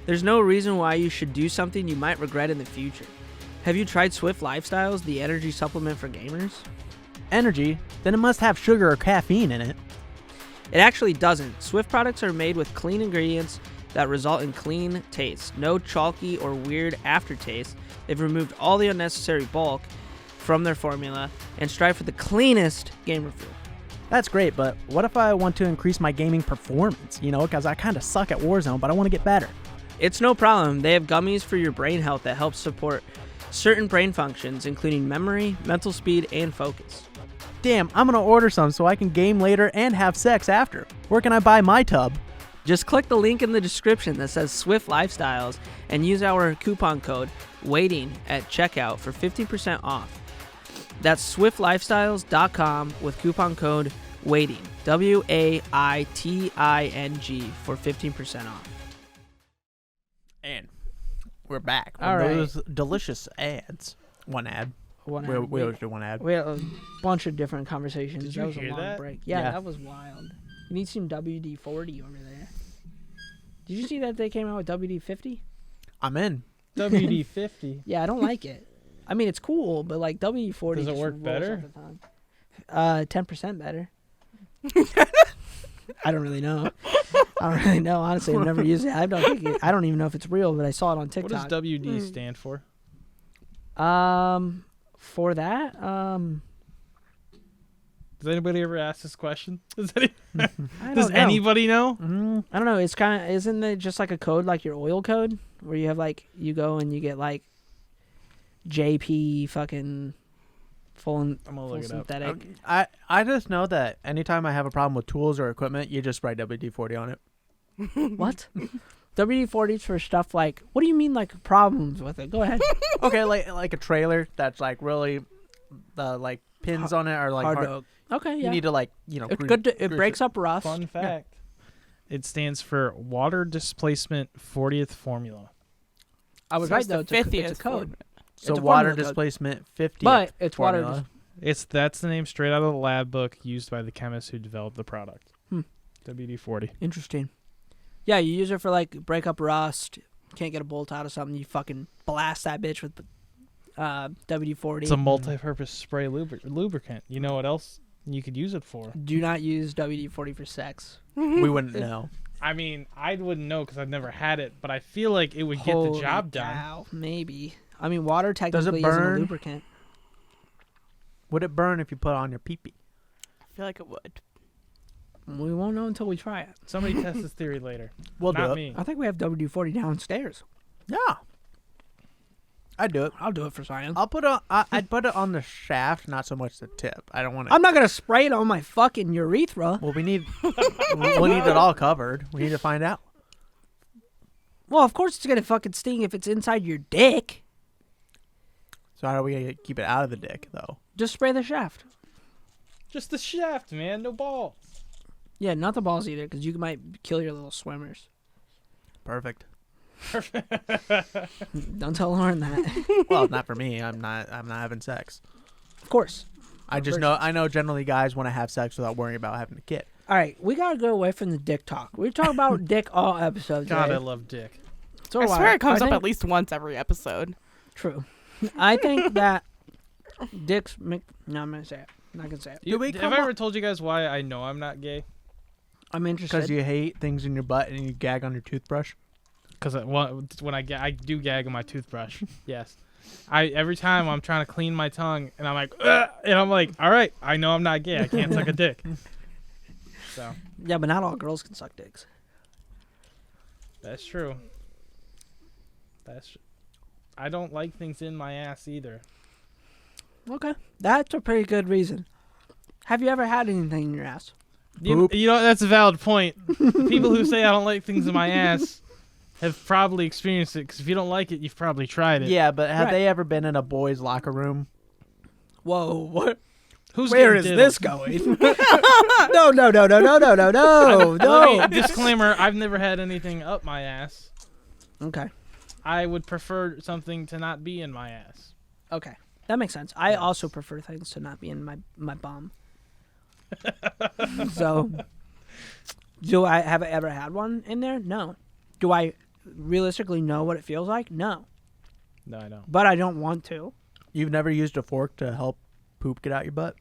There's no reason why you should do something you might regret in the future. Have you tried Swift Lifestyles, the energy supplement for gamers? Energy? Then it must have sugar or caffeine in it. It actually doesn't. Swift products are made with clean ingredients that result in clean taste. No chalky or weird aftertaste. They've removed all the unnecessary bulk from their formula and strive for the cleanest gamer fuel. That's great, but what if I want to increase my gaming performance? You know, because I kind of suck at Warzone, but I want to get better. It's no problem. They have gummies for your brain health that help support certain brain functions, including memory, mental speed, and focus. Damn, I'm going to order some so I can game later and have sex after. Where can I buy my tub? Just click the link in the description that says Swift Lifestyles and use our coupon code WAITING at checkout for 15% off. That's swiftlifestyles.com with coupon code WAITING, WAITING, for 15% off. And we're back. All right. Those delicious ads. One ad. We always do one ad. We had a bunch of different conversations. Did you that was hear a long that? break. Yeah, Yeah. that was wild. You need some WD-40 over there. Did you see that they came out with WD-50? I'm in. WD-50. Yeah, I don't like it. I mean, it's cool, but like WD-40 Does it just work rolls better? off the tongue. 10% better. I don't really know. Honestly, I've never used it. I don't even know if it's real, but I saw it on What TikTok. does WD stand for? For that, Does anybody ever ask this question? Does I don't does know. anybody know? I don't know. It's kind of, isn't it just like a code like your oil code, where you have like, you go and you get like JP fucking I'm gonna look it up. synthetic. I just know that anytime I have a problem with tools or equipment, you just write WD-40 on it. What? WD-40's for stuff like, what do you mean like problems with it? Go ahead. Okay, like a trailer that's like really, the like pins on it are like hard. to. Okay, yeah. You need to like It's good to, it grease breaks up rust. Fun fact. It stands for Water Displacement 40th Formula. I was So right it's though. the It's a 50th code. So It's a water formula code. displacement 50. But it's formula. water. That's the name straight out of the lab book used by the chemists who developed the product. Hmm. WD-40. Interesting. Yeah, you use it for like break up rust. Can't get a bolt out of something. You fucking blast that bitch with WD-40. It's a multi-purpose spray lubricant. You know what else you could use it for? Do not use WD-40 for sex. We wouldn't know. I mean, I wouldn't know because I've never had it, but I feel like it would get the Holy job done. cow, maybe. I mean, water Does it technically isn't a burn? lubricant. Would it burn if you put it on your pee-pee? I feel like it would. We won't know until we try it. Somebody test this theory later. We'll do Not it. me. I think we have WD-40 downstairs. Yeah. I'd do it. I'll do it for science. I'd put it on the shaft, not so much the tip. I don't want to. I'm not gonna spray it on my fucking urethra. Well, we'll need it all covered. We need to find out. Well, of course it's gonna fucking sting if it's inside your dick. So how do we keep it out of the dick, though? Just spray the shaft. Just the shaft, man. No balls. Yeah, not the balls either, because you might kill your little swimmers. Perfect. Don't tell Lauren that. Well, not for me. I'm not having sex. Of course. I know generally guys want to have sex without worrying about having a kid. All right, we gotta go away from the dick talk. We talk about dick all episodes. God, right? I love dick. So I swear it comes up think- at least once every episode. True. I think that dicks make... No, I'm gonna say it. I'm not gonna say it. Have I ever told you guys why I know I'm not gay? I'm interested. Because you hate things in your butt and you gag on your toothbrush? Because when I do gag on my toothbrush. Yes. Every time I'm trying to clean my tongue and I'm like, ugh, and I'm like, all right, I know I'm not gay. I can't suck a dick. So. Yeah, but not all girls can suck dicks. That's true. I don't like things in my ass either. Okay. That's a pretty good reason. Have you ever had anything in your ass? You know, that's a valid point. People who say I don't like things in my ass have probably experienced it, because if you don't like it, you've probably tried it. Yeah, but have they ever been in a boys' locker room? Whoa, what? Where is this going? No. Disclaimer, I've never had anything up my ass. Okay. I would prefer something to not be in my ass. Okay. That makes sense. I also prefer things to not be in my bum. So, do I have ever had one in there? No. Do I realistically know what it feels like? No. No, I don't. But I don't want to. You've never used a fork to help poop get out your butt?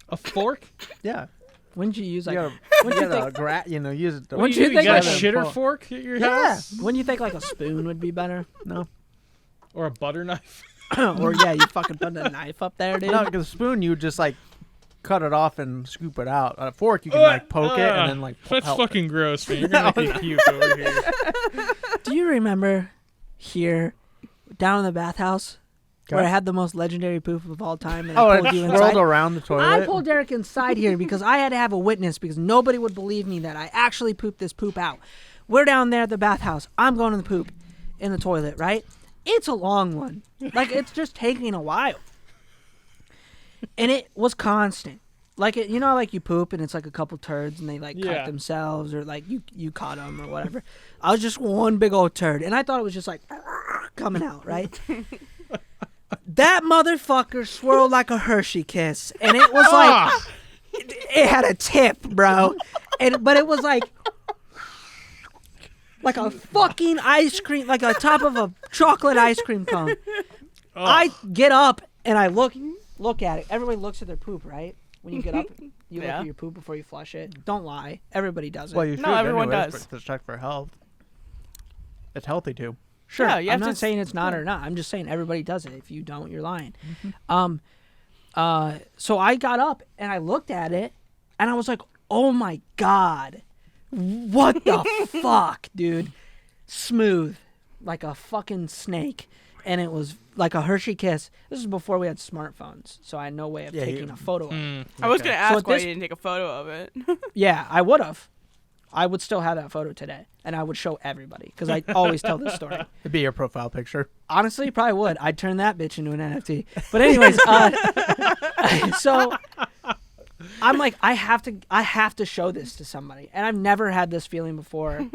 A fork? Yeah. When'd you use like? use it. Wouldn't you You think got like a a shitter fork at your Yeah. house? Wouldn't you think like a spoon would be better? No. Or a butter knife? Or yeah, you fucking put a knife up there, dude. No, because a spoon, you would just like cut it off and scoop it out. On a fork, you can like poke it and then like That's help fucking gross, man. You're gonna make me puke over here. Do you remember here down in the bathhouse where I had the most legendary poop of all time? And I pulled you it inside? swirled around the toilet. I pulled Derek inside here because I had to have a witness because nobody would believe me that I actually pooped this poop out. We're down there at the bathhouse. I'm going to the poop in the toilet, right? It's a long one. Like, it's just taking a while. And it was constant. Like, you know, like you poop and it's like a couple turds and they like cut themselves or like you caught them or whatever. I was just one big old turd and I thought it was just like coming out, right? That motherfucker swirled like a Hershey kiss and it was like, it had a tip, bro. But it was like a fucking ice cream, like on top of a chocolate ice cream cone. Oh. I get up and I look at it. Everybody looks at their poop, right? When you get up, you look at your poop before you flush it. Don't lie. Everybody does it. Well, you should. No, everyone anyways, does. To check for health. It's healthy too. Sure. Yeah, you I'm have not to saying it's not or not. I'm just saying everybody does it. If you don't, you're lying. So I got up and I looked at it and I was like, oh my God. What the fuck, dude? Smooth. Like a fucking snake. And it was like a Hershey kiss. This is before we had smartphones, so I had no way of taking a photo of it. I was going to ask why this- you didn't take a photo of it. Yeah, I would have. I would still have that photo today, and I would show everybody, because I always tell this story. It'd be your profile picture. Honestly, probably would. I'd turn that bitch into an NFT. But anyways, so I'm like, I have to show this to somebody. And I've never had this feeling before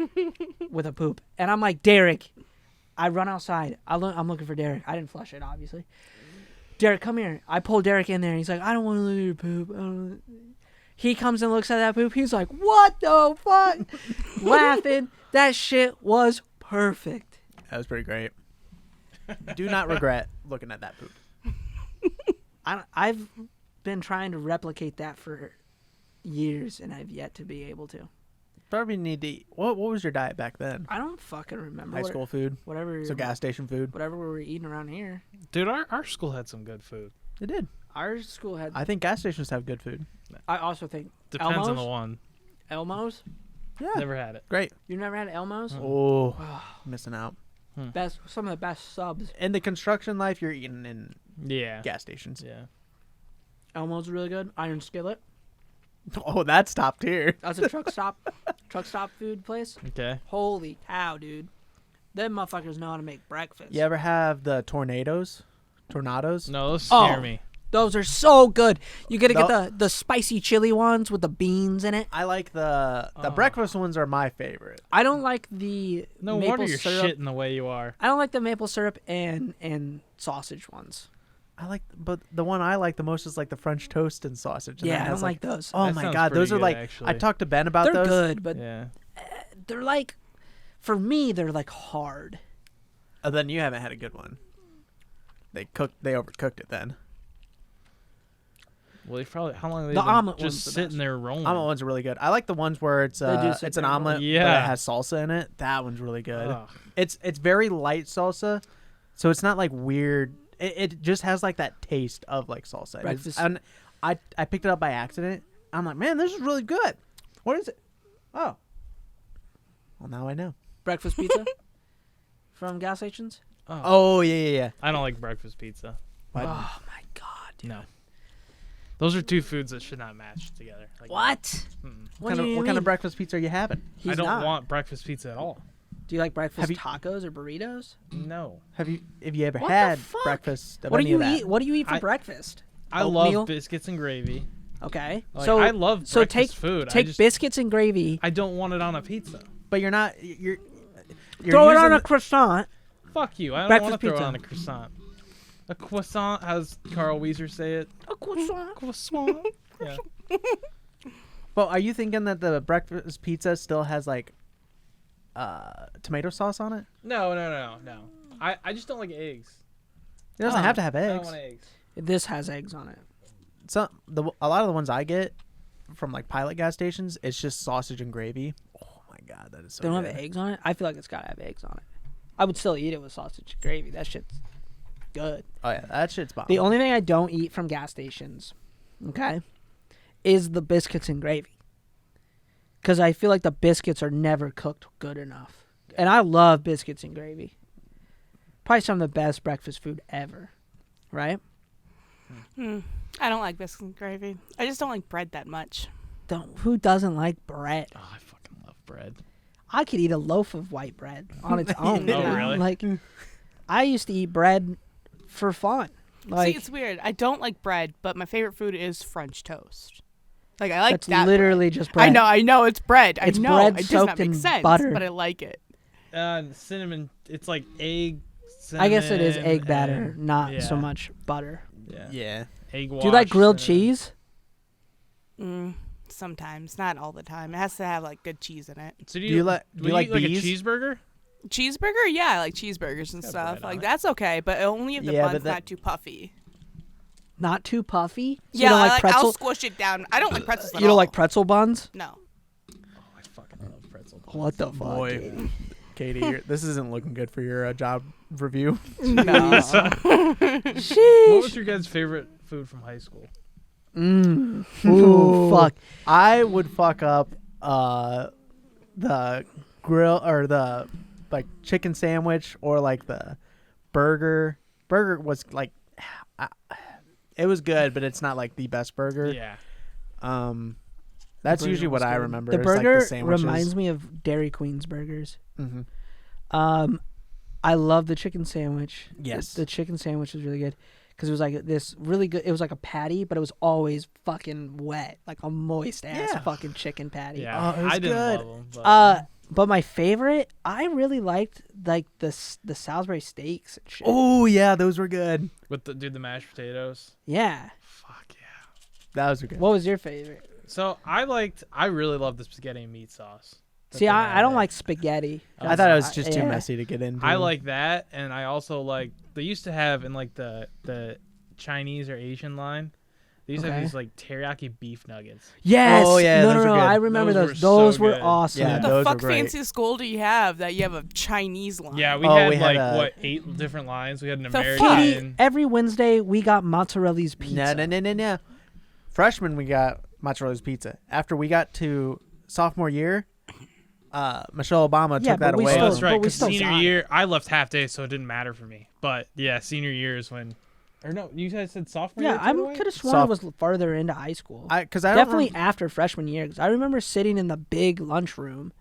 with a poop. And I'm like, Derek, I run outside. I'm looking for Derek. I didn't flush it, obviously. Derek, come here. I pull Derek in there. And he's like, I don't want to look at your poop. He comes and looks at that poop. He's like, what the fuck? Laughing. That shit was perfect. That was pretty great. Do not regret looking at that poop. I've been trying to replicate that for years, and I've yet to be able to. Probably need to eat. What was your diet back then? I don't fucking remember. High school food? Whatever. So gas station food? Whatever we were eating around here. Dude, our school had some good food. It did. Our school had... I think gas stations have good food. I also think... Depends Elmo's? on the one. Elmo's? Yeah. Never had it. Great. You never had Elmo's? Oh, missing out. Some of the best subs. In the construction life, you're eating in Yeah. gas stations. Yeah. Elmo's really good. Iron Skillet. Oh, that's top tier. That's a truck stop food place. Okay. Holy cow, dude. Them motherfuckers know how to make breakfast. You ever have the tornadoes? Tornadoes? No, those scare me. Those are so good. You gotta get the spicy chili ones with the beans in it. I like the breakfast ones are my favorite. I don't like the No maple wonder you're syrup. shitting the way you are. I don't like the maple syrup and sausage ones. But the one I like the most is like the French toast and sausage. And Yeah, that I has, don't like those. Oh That my sounds god, those pretty are good, like actually. I talked to Ben about They're those. good, but Yeah. they're like, for me, they're like hard. Oh, then you haven't had a good one. They overcooked it then. Well, they probably how long have they The been omelet just one's the sitting best. there rolling? Omelet ones are really good. I like the ones where it's They do sit it's an there and omelet, but Yeah. it has salsa in it. That one's really good. Ugh. It's very light salsa, so it's not like weird. It just has like that taste of like salsa. Breakfast. And I picked it up by accident. I'm like, man, this is really good. What is it? Oh, well now I know. Breakfast pizza from gas stations. Oh yeah. I don't like breakfast pizza. What? Oh my god, dude. No. Those are two foods that should not match together. Like, What? mm-mm. What kind of breakfast pizza are you having? He's I don't not. want breakfast pizza at all. Do you like breakfast Have you- tacos or burritos? No. Have you ever What the had fuck? breakfast? Of What do any you of that? eat? What do you eat for I- breakfast? I Oatmeal? love biscuits and gravy. Okay. Like, so I love so breakfast take food. take biscuits and gravy. I don't want it on a pizza. But you're not. You're Throw it using on a the- croissant. Fuck you. I don't Breakfast want to throw pizza. it on a croissant. A croissant, as Carl Weezer say it. A croissant. Croissant. Yeah. Well, are you thinking that the breakfast pizza still has like tomato sauce on it? No. I just don't like eggs. It doesn't Oh, have to have I don't eggs. want eggs. This has eggs on it. A lot of the ones I get from like Pilot gas stations, it's just sausage and gravy. Oh my god, that is so They don't good. have eggs on it. I feel like it's gotta have eggs on it. I would still eat it with sausage and gravy. That shit's good. Oh yeah, that shit's bomb. The only thing I don't eat from gas stations, okay, is the biscuits and gravy. Because I feel like the biscuits are never cooked good enough. And I love biscuits and gravy. Probably some of the best breakfast food ever. Right? I don't like biscuits and gravy. I just don't like bread that much. Who doesn't like bread? Oh, I fucking love bread. I could eat a loaf of white bread on its own. Oh, you know? really? Like, I used to eat bread for fun. Like, See, it's weird. I don't like bread, but my favorite food is French toast. Like I like that's that. literally just bread. I know it's bread. It's I know bread it does soaked not make in sense, butter. but I like it. Cinnamon. It's like egg. I guess it is cinnamon, egg batter, and- not so yeah. much butter. Yeah. yeah. Egg wash. Do you like grilled and- cheese? Sometimes, not all the time. It has to have like good cheese in it. So Do you like eat, like bees? a cheeseburger? Cheeseburger, yeah, I like cheeseburgers and Got stuff. bread on Like it. that's okay, but only if the Yeah, but bun's that- not too puffy. Not too puffy? So Yeah, you don't like I'll pretzel? squish it down. I don't like pretzels at You don't all. like pretzel buns? No. Oh, I fucking love pretzel. What the fuck? Boy. Katie? Katie, this isn't looking good for your job review. No. What Sheesh. was your guys' favorite food from high school? Ooh, fuck. I would fuck up the grill or the like chicken sandwich or like the burger. Burger was like it was good, but it's not like the best burger. Yeah. That's burger usually what was I good. remember. The is, like, burger sandwiches. reminds me of Dairy Queen's burgers. Mm-hmm. I love the chicken sandwich. Yes. The chicken sandwich was really good because it was like this really good. It was like a patty, but it was always fucking wet, like a moist ass Yeah. fucking chicken patty. Yeah. Oh, it was I didn't good. love them. But my favorite, I really liked like the Salisbury steaks and shit. Oh yeah, those were good. With the mashed potatoes. Yeah. Fuck yeah. Those were good. What was your favorite? So I really loved the spaghetti and meat sauce. that See, they I had don't there. like spaghetti. I thought it was just too yeah. messy to get into. I like that, and I also like they used to have in like the Chinese or Asian line. They used to have Okay. these like teriyaki beef nuggets. Yes. Oh, yeah, No, those no, were no. good. I remember Those those. were so Those were good. awesome. Yeah, What the those were fuck great. fancy school do you have that you have a Chinese line? Yeah, we Oh, had we had like a- 8 different lines. We had an The American. fuck? Katie, every Wednesday we got mozzarella's pizza. No. Freshman, we got mozzarella's pizza. After we got to sophomore year, Michelle Obama Yeah, took that but we away. Oh, still- that's right. but we 'Cause still senior got year, I left half day, so it didn't matter for me. But yeah, senior year is when. Or no, you guys said sophomore year. Yeah, I took it away? could have sworn it was farther into high school. Because I don't Definitely after freshman year, because I remember sitting in the big lunchroom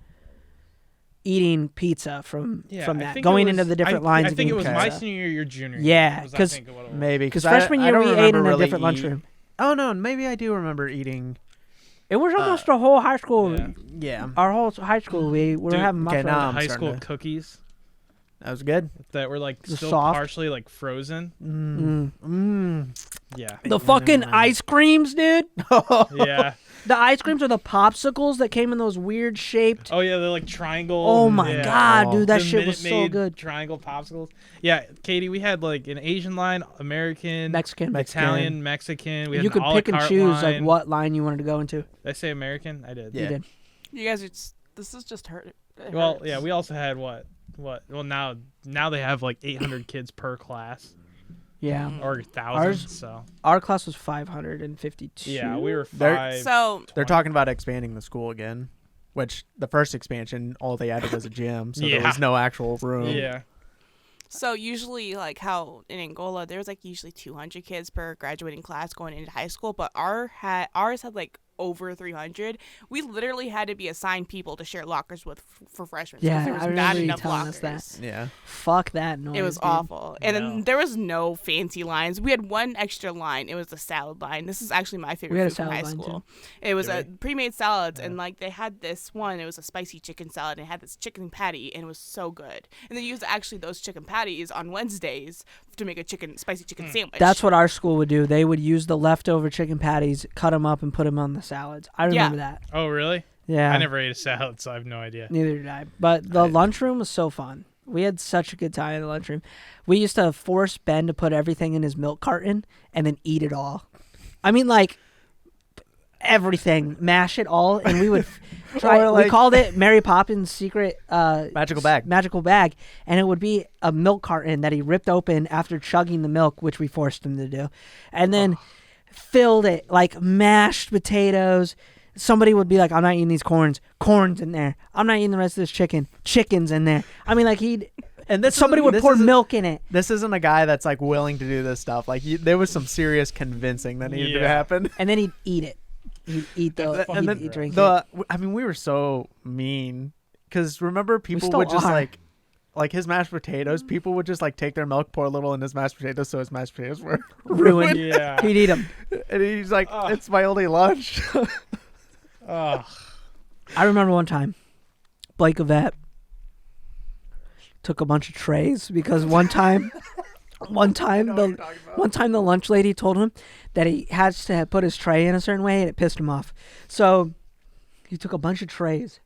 eating pizza from Yeah, I that, think going it into was- the different lines. I of think it eating was Okay. my pizza. senior year, your junior year. Yeah, was, I 'cause think, what it was. maybe Because I freshman year don't we ate remember in a really different lunchroom. Oh no, maybe I do remember eating. It was almost a whole high school. Yeah. Yeah, Our whole high school, we were Dude, having okay, muffins. now The I'm high starting school to- cookies that was good. that were like The still soft? partially like frozen. Yeah. The fucking ice creams, dude. Yeah. The ice creams are the popsicles that came in those weird shaped. Oh yeah, they're like triangle. Oh my yeah. god, Oh. dude, that The shit was Minute so Maid good. Triangle popsicles. Yeah, Katie, we had like an Asian line, American, Mexican. Italian, Mexican. We had You an could a la pick and carte choose like line. what line you wanted to go into. Did I say American? I did. Yeah. You did. You guys are. This is just hurt. It Well, hurts. yeah, we also had what? Well, now they have like 800 kids per class Yeah. or 1,000. Ours- So Our class was 552. yeah, we were They're- 5. So They're talking about expanding the school again, which the first expansion all they added was a gym, so there Yeah. was no actual room. Yeah. So usually, like how in Angola, there was like usually 200 kids per graduating class going into high school, but ours had like over 300. We literally had to be assigned people to share lockers with for freshmen. because Yeah, there was I not remember you enough telling us lockers. that. Yeah. Fuck that noise. It was dude. awful. And No. then there was no fancy lines. We had one extra line. It was the salad line. This is actually my favorite We had a food from high salad line, school. It was Did a pre-made salads, and like they had this one. It was a spicy chicken salad, and it had this chicken patty, and it was so good. And they used actually those chicken patties on Wednesdays to make a spicy chicken sandwich. That's what our school would do. They would use the leftover chicken patties, cut them up, and put them on the salads. I remember that. Oh really? Yeah. I never ate a salad, so I have no idea. Neither did I. But the lunchroom was so fun. We had such a good time in the lunchroom. We used to force Ben to put everything in his milk carton and then eat it all. I mean, like everything, mash it all, and we would try. Or, We like- called it Mary Poppins' secret Magical bag. magical bag, and it would be a milk carton that he ripped open after chugging the milk, which we forced him to do, and then filled it like mashed potatoes. Somebody would be like, "I'm not eating these corns. Corns in there. I'm not eating the rest of this chicken. Chicken's in there." I mean, like And this somebody isn't- would this pour isn't- milk in it. This isn't a guy that's like willing to do this stuff. Like there was some serious convincing that needed to Yeah. happen. And then he'd eat it. He'd eat the. And then he'd drink it. I mean, we were so mean because remember people still would just are. like his mashed potatoes. People would just like take their milk, pour a little in his mashed potatoes, so his mashed potatoes were Ruined. Yeah. He'd eat them. and he's like, Ugh. "It's my only lunch." Ugh. I remember one time, Blake Yvette took a bunch of trays because one time the lunch lady told him that he has to put his tray in a certain way and it pissed him off. So he took a bunch of trays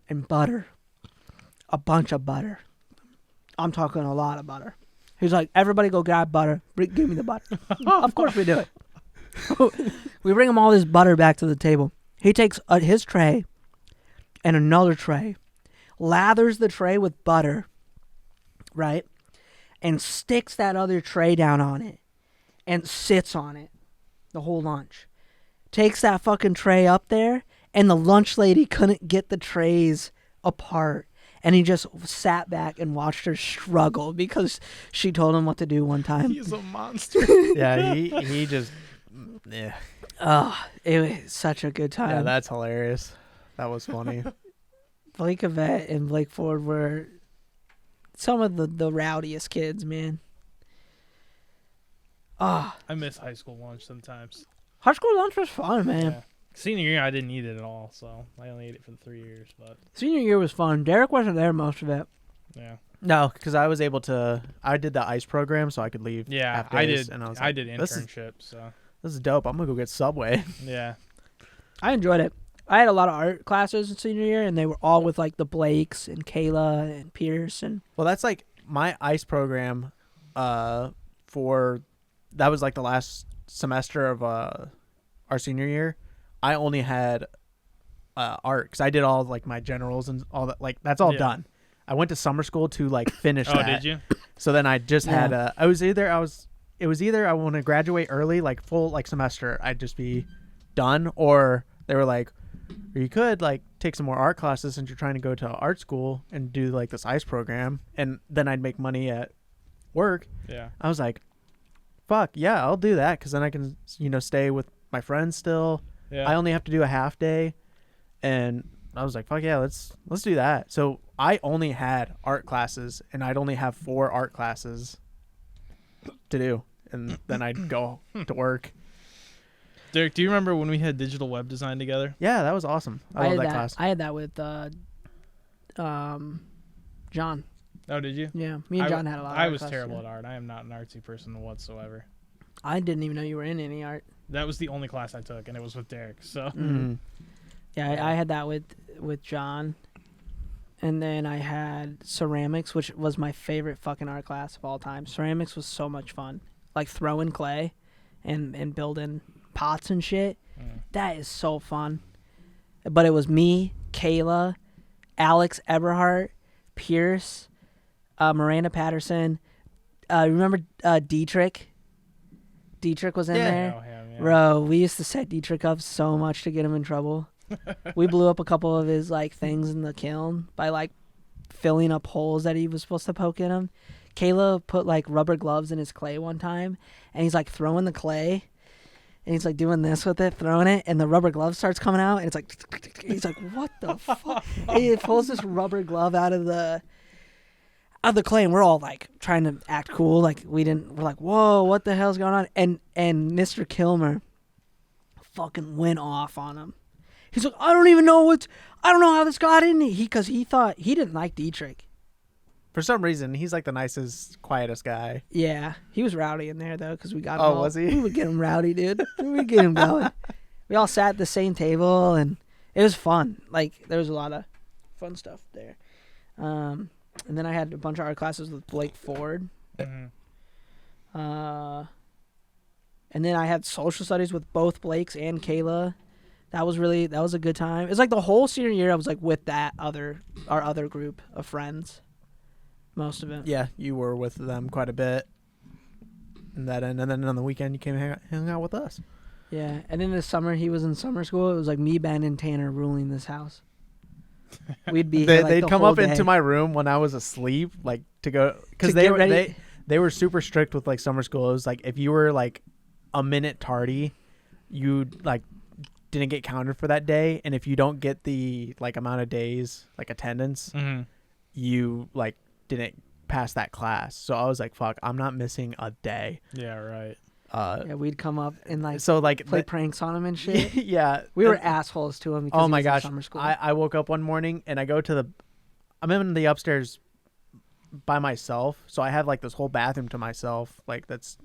and butter, a bunch of butter. I'm talking a lot of butter. He's like, "Everybody go grab butter. Give me the butter." Of course we do it. We bring him all this butter back to the table. He takes his tray and another tray, lathers the tray with butter, right? And sticks that other tray down on it and sits on it the whole lunch. Takes that fucking tray up there, and the lunch lady couldn't get the trays apart. And he just sat back and watched her struggle because she told him what to do one time. He's a monster. Yeah, he just yeah. Oh, it was such a good Yeah, time. that's hilarious. That was funny. Blake Yvette and Blake Ford were some of the rowdiest kids, man. Ah, I miss high school lunch sometimes. high school lunch was fun, man. Yeah. Senior year, I didn't eat it at all, so I only ate it for the 3 years. But Senior year was fun. Derek wasn't there most of it. yeah, No, because I was able to. I did the ICE program, so I could leave. yeah, half I days, did. And I was I like, did This is internship, so dope. I'm gonna go get Subway. yeah. I enjoyed it. I had a lot of art classes in senior year, and they were all with like the Blakes and Kayla and Pierce and Well, that's like my ICE program. For that was like the last semester of our senior year. I only had art because I did all like my generals and all that. Like that's all Yeah. done. I went to summer school to like finish Oh, that. did you? So then I just Yeah. had it was either I want to graduate early, like full like semester, I'd just be done, or they were like, or you could like take some more art classes since you're trying to go to art school and do like this ICE program, and then I'd make money at work. Yeah. I was like, fuck yeah, I'll do that because then I can, stay with my friends still. Yeah. I only have to do a half day, and I was like, fuck yeah, let's do that. So I only had art classes, and I'd only have 4 art classes to do, and then I'd go to work. Derek, do you remember when we had digital web design together? Yeah, that was awesome. I love that class. I had that with John. Oh, did you? Yeah, me and John had a lot of I art was classes, terrible yeah. at art. I am not an artsy person whatsoever. I didn't even know you were in any art. That was the only class I took, and it was with Derek. So Mhm. Yeah, I had that with John. And then I had ceramics, which was my favorite fucking art class of all time. Ceramics was so much fun. Like throwing clay and building pots and shit. That is so fun. But it was me, Kayla, Alex Eberhardt, Pierce, Miranda Patterson. Remember Dietrich? Dietrich was in Yeah. there. Oh, him, yeah. Bro, we used to set Dietrich up so much to get him in trouble. We blew up a couple of his like things in the kiln by like filling up holes that he was supposed to poke in him. Kayla put like rubber gloves in his clay one time, and he's like throwing the clay, and he's like doing this with it, throwing it, and the rubber glove starts coming out, and it's like, he's like, what the fuck? And he pulls this rubber glove out of the clay, and we're all like trying to act cool, like we're like, whoa, what the hell's going on? And Mr. Kilmer fucking went off on him. He's like, I don't know how this got in. Because he thought he didn't like Dietrich. For some reason, he's like the nicest, quietest guy. Yeah, he was rowdy in there though, because we got him. Oh, was he? We would get him rowdy, dude. We would get him going. We all sat at the same table, and it was fun. Like there was a lot of fun stuff there. And then I had a bunch of art classes with Blake Ford. Mhm. And then I had social studies with both Blakes and Kayla. That was a good time. It's like the whole senior year I was like with our other group of friends. Most of it. Yeah, you were with them quite a bit. And then on the weekend you came and hung out with us. Yeah, and in the summer he was in summer school. It was like me, Ben, and Tanner ruling this house. We'd be here, like, They'd the come whole up into day. my room when I was asleep, like to go because To they get were ready. they were super strict with like summer school. It was like if you were like a minute tardy, you like didn't get counted for that day, and if you don't get the like amount of days like attendance, Mhm. you like didn't pass that class. So I was like, fuck, I'm not missing a day. Yeah, right. Yeah, we'd come up and like So like play pranks on him and shit. yeah, We were and- assholes to him because oh he my was in gosh, summer school. I woke up one morning and I go to I'm in the upstairs by myself, so I have like this whole bathroom to myself, like that's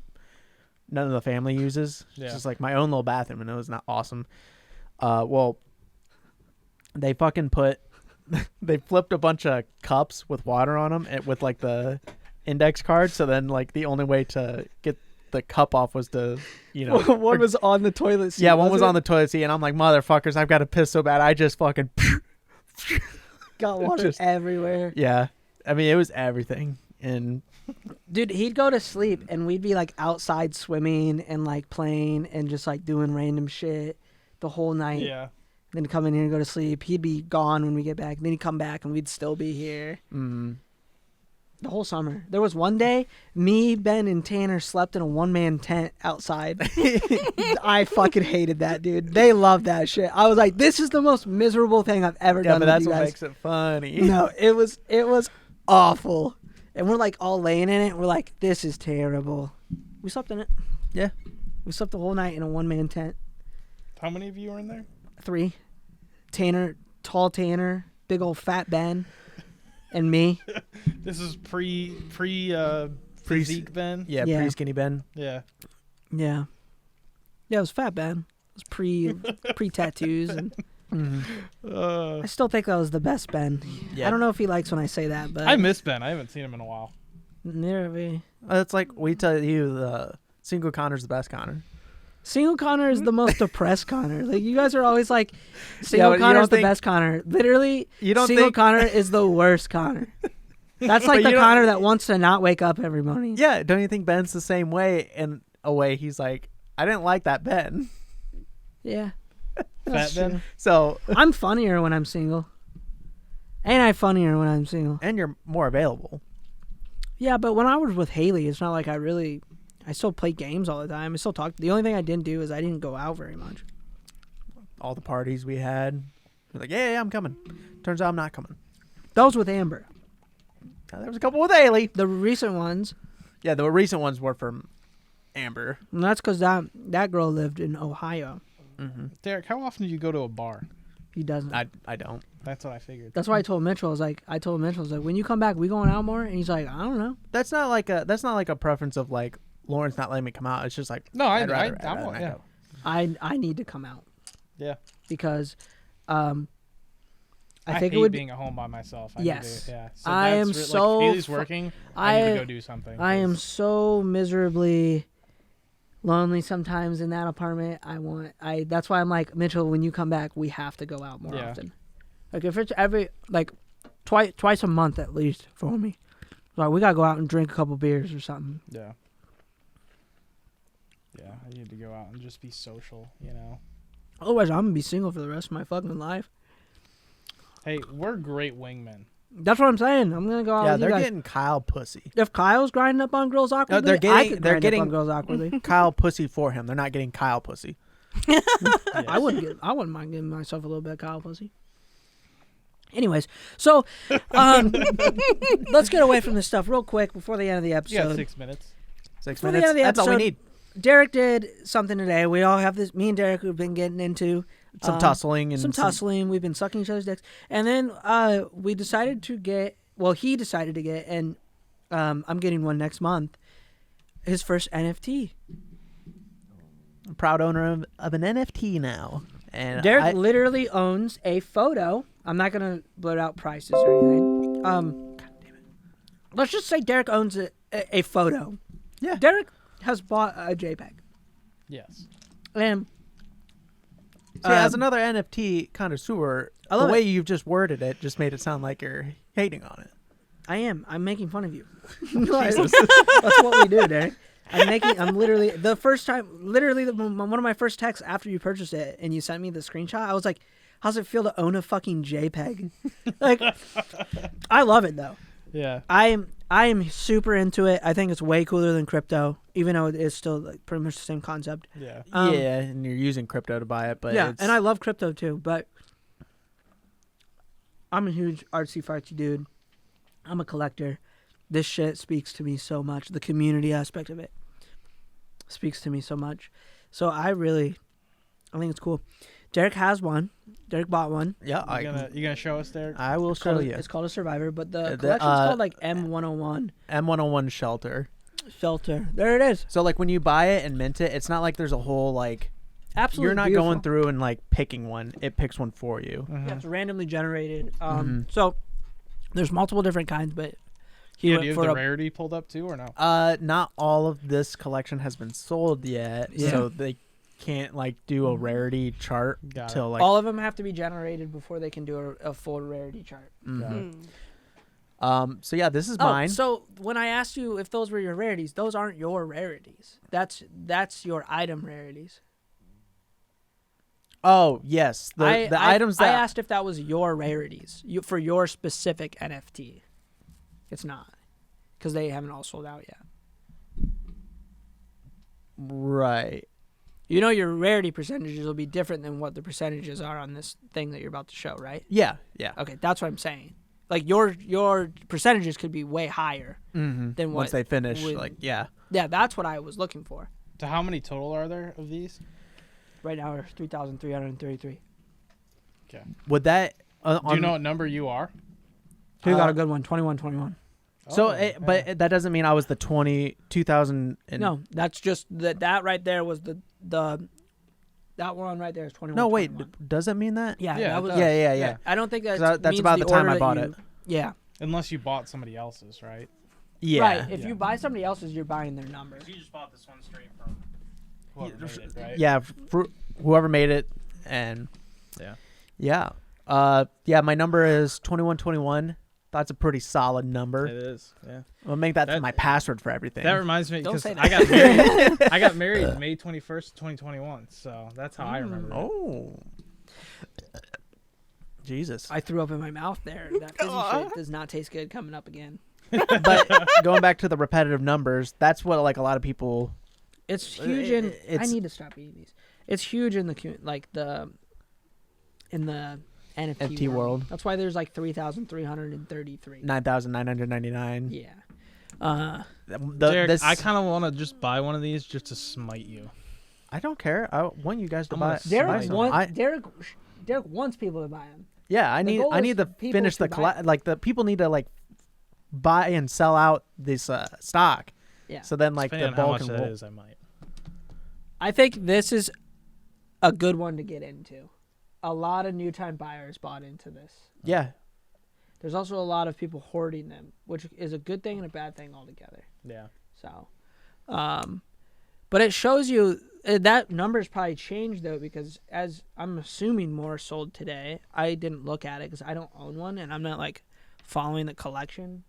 none of the family uses. Yeah. It's just like my own little bathroom, and it was not awesome. Well, they fucking they flipped a bunch of cups with water on them and with like the index card, so then like the only way to get the cup off was to one was on the toilet seat. yeah, one was on the toilet seat, and I'm like, motherfuckers, I've got to piss so bad. I just fucking got water just- everywhere. yeah. I mean, it was everything, and Dude, he'd go to sleep and we'd be like outside swimming and like playing and just like doing random shit the whole night. Yeah. Then come in here and go to sleep. He'd be gone when we get back. Then he'd come back and we'd still be here the whole summer. There was one day, me, Ben, and Tanner slept in a one-man tent outside. I fucking hated that, dude. They loved that shit. I was like, this is the most miserable thing I've ever yeah, done but with that's you what guys. makes it funny. No, it was awful. And we're like all laying in it. And we're like, this is terrible. We slept in it. Yeah. We slept the whole night in a one-man tent. How many of you were in there? 3. Tanner, tall Tanner, big old fat Ben, and me. This is pre physique Ben. Yeah, Yeah. pre-skinny Ben. Yeah. Yeah. Yeah, it was fat Ben. It was pre tattoos, and I still think that was the best Ben. Yeah. I don't know if he likes when I say that, but I miss Ben. I haven't seen him in a while. never. It's like we tell you the single Connor's the best Connor. Single Connor is the most depressed Connor. Like you guys are always like, but single you Connor don't is the think- best Connor. Literally, You don't single think- Connor is the worst Connor. That's like But the you don't- Connor that wants to not wake up every morning. Yeah, don't you think Ben's the same way? In a way, he's like, I didn't like that Ben. Yeah. Fat Ben? So, I'm funnier when I'm single. Ain't I funnier when I'm single? and you're more available. Yeah, but when I was with Haley, it's not like I still play games all the time. I still talk. The only thing I didn't do is I didn't go out very much. All the parties we had. We're like, yeah, I'm coming. Turns out I'm not coming. That was with Amber. There was a couple with Haley. The recent ones, Yeah, the recent ones were from Amber. and that's because that girl lived in Ohio. Mm-hmm. Derek, how often do you go to a bar? He doesn't. I don't. That's what I figured. That's why I told Mitchell. I told Mitchell, when you come back, we going out more? And he's like, I don't know. That's not like a preference of like Lauren's not letting me come out. It's just like No, I'd rather I'm not yeah. go. I need to come out Yeah. because, I think hate it would being at home by myself. Yes. Yeah. So I am that's so like, Haley's fu- working. I- I need to go do something. I am 'cause- so miserably lonely sometimes in that apartment. That's why I'm like, Mitchell, when you come back, we have to go out more Yeah. often. Like if it's twice a month at least for me. Like we gotta go out and drink a couple beers or something. Yeah. Yeah, I need to go out and just be social, you know. Otherwise, I'm gonna be single for the rest of my fucking life. Hey, we're great wingmen. That's what I'm saying. I'm gonna go out Yeah, with you they're guys. getting Kyle pussy. If Kyle's grinding up on girls awkwardly, they're I getting- could they're grind getting- up on girls awkwardly. Kyle pussy for him. They're not getting Kyle pussy. I wouldn't mind giving myself a little bit of Kyle pussy. Anyways, so let's get away from this stuff real quick before the end of the You episode. got 6 minutes. 6 For the minutes. end of the That's all we episode, need. Derek did something today. We all have this. Me and Derek have been getting into Some tussling and some tussling. We've been sucking each other's dicks, and then we decided to get. Well, he decided to get, and I'm getting one next month. His first NFT. I'm proud owner of an NFT now. And Derek literally owns a photo. I'm not gonna blurt out prices or anything. God damn it. Let's just say Derek owns a photo. Yeah. Derek has bought a JPEG, Yes. and See, as another NFT connoisseur, I the love way it. you've just worded it just made it sound like you're hating on it. I am. I'm making fun of you. That's what we do, Derek. I'm literally the first time. Literally, one of my first texts after you purchased it and you sent me the screenshot. I was like, "How's it feel to own a fucking JPEG?" Like, I love it though. Yeah. I am super into it. I think it's way cooler than crypto, even though it is still like pretty much the same concept. Yeah. Yeah, and you're using crypto to buy it, but yeah, it's, and I love crypto too, but I'm a huge artsy fartsy dude. I'm a collector. This shit speaks to me so much. The community aspect of it speaks to me so much. So I think it's cool. Derek has one. Derek bought one. yeah, You gonna show us, Derek? I will show you. It's called a Survivor, but the The, collection's called like M101 M101 shelter. Filter. There it is. So like when you buy it and mint it, it's not like there's a whole like Absolutely you're not beautiful. going through and like picking one. It picks one for you. Mhm. Yeah, it's randomly generated. Mhm. So there's multiple different kinds, but he Yeah, went do you for have the a rarity pulled up too, or no? Not all of this collection has been sold yet, Yeah. so they can't like do a rarity chart Got it. till like. all of them have to be generated before they can do a full rarity chart. Mhm. Mm. So yeah, this is mine. So when I asked you if those were your rarities, those aren't your rarities. That's your item rarities. Oh yes, the items I that asked if that was your rarities for your specific NFT. It's not, because they haven't all sold out yet. right. You know your rarity percentages will be different than what the percentages are on this thing that you're about to show, right? Yeah, yeah. Okay, that's what I'm saying. Like your percentages could be way higher Mm-hmm. than what Once they finish, would- like yeah. Yeah, that's what I was looking for. So how many total are there of these? Right now, we're 3,333. Would that? Do you know what number you are? Who got a good one? 2121. So, Oh, but that doesn't mean I was the 2000. No, that's just that right there was the that one right there is 21. No, wait. 21. Does it mean that? Yeah, Yeah, that it was. does. Yeah. I don't think 'Cause that that's means about the time order I that bought you- it. Yeah. Unless you bought somebody else's, right? Yeah. Right. If Yeah. you buy somebody else's, you're buying their number. You just bought this one straight from whoever made it, right? Yeah. For whoever made it, and Yeah. yeah. Yeah. My number is 2121, That's a pretty solid number. It is. Yeah. I'll make that, That- my password for everything. That reminds me Don't because say I got married. I got married May 21st, 2021. So that's how I remember it. Oh. Jesus. I threw up in my mouth there. That fizzy shit does not taste good coming up again. But going back to the repetitive numbers, that's what like a lot of people. It's huge in. I It's- need to stop eating these. It's huge in the in the NFT world. That's why there's like 3,333. 9,999. Yeah. Derek, I kind of want to just buy one of these just to smite you. I don't care. I want you guys to I'm buy. gonna buy Derek some. wants Derek wants people to buy them. Yeah, I The need. goal I is need to people finish to the buy it. like the people need to like buy and sell out this stock. Yeah. So then like Depending the on how bulk much can that roll. is, I might. I think this is a good one to get into. A lot of new time buyers bought into this. Yeah. There's also a lot of people hoarding them, which is a good thing and a bad thing altogether. Yeah. So, but it shows you that numbers probably changed though, because as I'm assuming more sold today. I didn't look at it because I don't own one and I'm not like following the collection.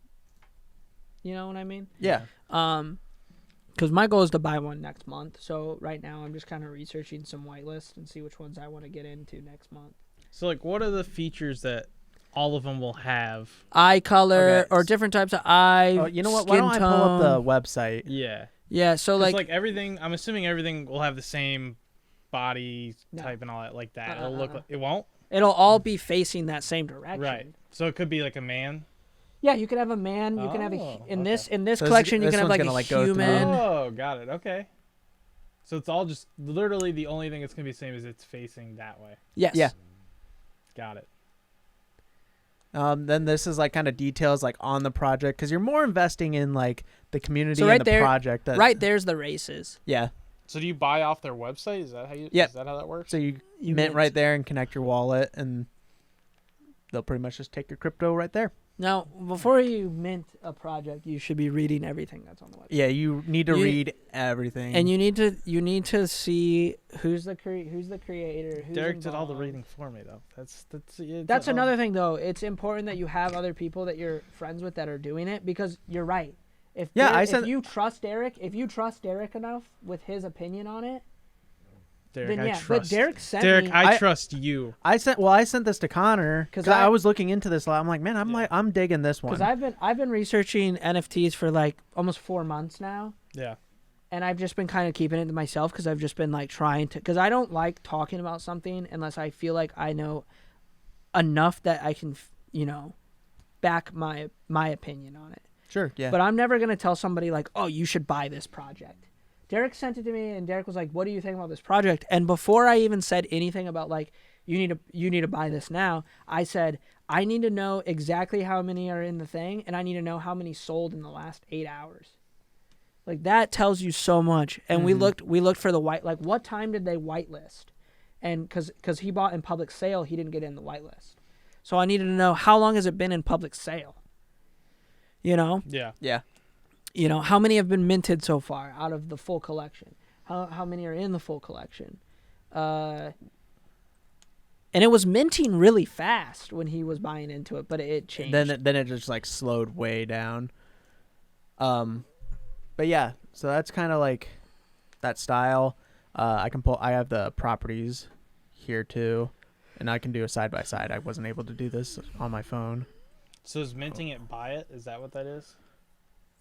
You know what I mean? Yeah. Because my goal is to buy one next month. So right now I'm just kind of researching some whitelist and see which ones I want to get into next month. So like, what are the features that all of them will have? Eye color Okay. or different types of eye. Oh, you know what? Why skin don't I pull up the tone. website? Yeah. Yeah, so 'Cause, like everything, I'm assuming everything will have the same body No. type and all that like that. It'll look like, it won't? it'll all be facing that same direction. Right. So it could be like a man. Yeah, you could have a man. You can have Oh, in okay. this So this- collection. You this can have one's like a gonna, like, go through- human. Oh, got it. Okay. So it's all just literally the only thing that's going to be the same is it's facing that way. Yes. Yeah. Got it. Then this is like kind of details like on the project because you're more investing in like the community So right and the there- project. Right there's the races. Yeah. So do you buy off their website? Is that how you? Yep. Is that how that works? So you You mint mint. right there and connect your wallet, and they'll pretty much just take your crypto right there. Now, before you mint a project, you should be reading everything that's on the website. Yeah, you need to You- read everything. And you need to see who's the creator. Who's Derek did all the involved. reading for me though. That's another thing though. It's important that you have other people that you're friends with that are doing it, because you're right. If Yeah, you trust Derek enough with his opinion on it, Derek, then yeah. I trust. But Derek sent Derek, me. I trust you. I sent this to Connor 'Cause because I was looking into this a lot. I'm like, man, I'm digging this one. Because I've been researching NFTs for like almost 4 months now, Yeah. and I've just been kind of keeping it to myself because I've just been like trying to, because I don't like talking about something unless I feel like I know enough that I can back my opinion on it. Sure, yeah. But I'm never gonna tell somebody like, oh, you should buy this project. Derek sent it to me, and Derek was like, what do you think about this project? And before I even said anything about like, you need to buy this now, I said, I need to know exactly how many are in the thing, and I need to know how many sold in the last 8 hours. Like that tells you so much. And we looked for the what time did they whitelist? And because he bought in public sale, he didn't get in the whitelist. So I needed to know how long has it been in public sale. Yeah. yeah. How many have been minted so far out of the full collection? How many are in the full collection? And it was minting really fast when he was buying into it, but it changed. Then it just like slowed way down. But yeah, so that's kind of like that style. I have the properties here too, and I can do a side by side. I wasn't able to do this on my phone. So is minting it buy it? Is that what that is?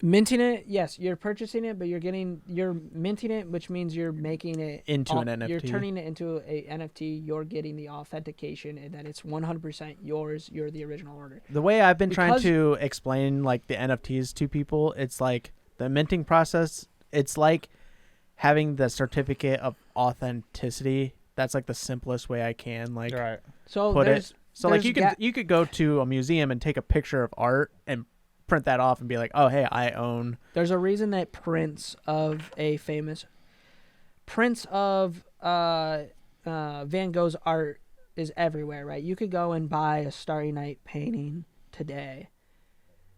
Minting it, yes, you're purchasing it, but you're minting it, which means you're making it Into an NFT. You're turning it into a NFT. You're getting the authentication, and that it's 100% yours. You're the original order. The way I've been trying Because- to explain like the NFTs to people, it's like the minting process. It's like having the certificate of authenticity. That's like the simplest way I can like Right. So put it. So like there's you could go to a museum and take a picture of art and print that off and be like, oh hey, I own. There's a reason that prints of Van Gogh's art is everywhere, right? You could go and buy a Starry Night painting today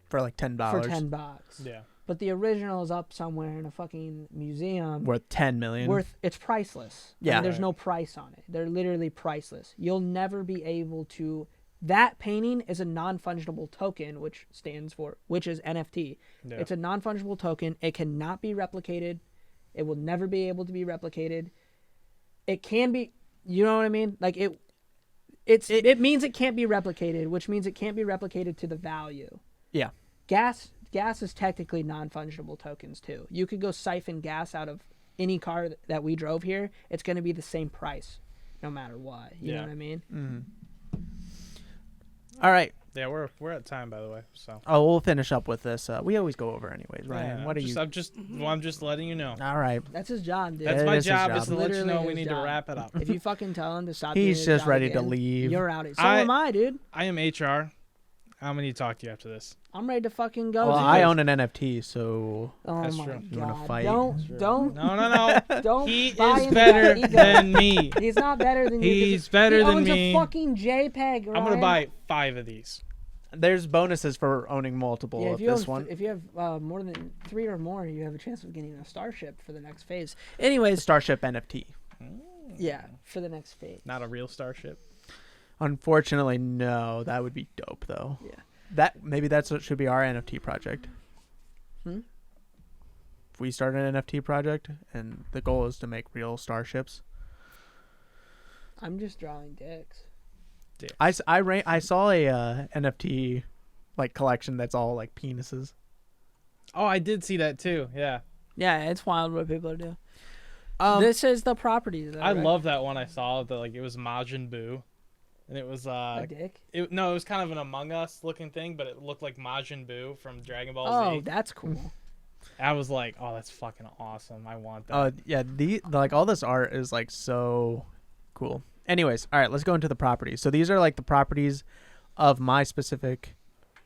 For like $10. for $10. Yeah. But the original is up somewhere in a fucking museum. Worth 10 million. It's priceless. Yeah. There's Right. no price on it. They're literally priceless. You'll never be able to that painting is a non-fungible token, which is NFT. Yeah. It's a non-fungible token. It cannot be replicated. It will never be able to be replicated. It can be, you know what I mean? Like it means it can't be replicated, which means it can't be replicated to the value. Yeah. Gas is technically non-fungible tokens too. You could go siphon gas out of any car that we drove here. It's going to be the same price no matter what. You know what I mean? Mm-hmm. All right. Yeah, we're at time, by the way. So. Oh, we'll finish up with this. We always go over anyways, Ryan. Yeah, What are you? I'm just letting you know. All right. That's his job, dude. That's It my is his job job. is to let you Literally know we his need job. to wrap it up. If you fucking tell him to stop, He's doing his just job ready to again, leave. You're out. So am I, dude. I am HR. I'm gonna need to talk to you after this. I'm ready to fucking go. Well, dude. I own an NFT, so Oh That's my true. god! You wanna fight? Don't. No. Don't. He buy is into better that ego. than me. He's not better than you. 'cause He's better he than owns me. a fucking JPEG. I'm gonna Ryan. buy 5 of these. there's bonuses for owning multiple Yeah, of this one. if you have more than 3 or more, you have a chance of getting a starship for the next phase. Anyways, Starship NFT. yeah, for the next phase. Not a real starship. Unfortunately, no. That would be dope, though. Yeah. Maybe that's what should be our NFT project. Hmm? If we start an NFT project, and the goal is to make real starships. I'm just drawing dicks. I saw a NFT like collection that's all like penises. Oh, I did see that too. Yeah. Yeah, it's wild what people are doing. This This is the properties. Though, I right? love that one I saw. That like it was Majin Buu, and it was a dick. it was kind of an Among Us looking thing, but it looked like Majin Buu from Dragon Ball Oh, Z. that's cool. I was like, oh, that's fucking awesome. I want that. yeah, like all this art is like so cool. Anyways, all right, let's go into the properties. So these are like the properties of my specific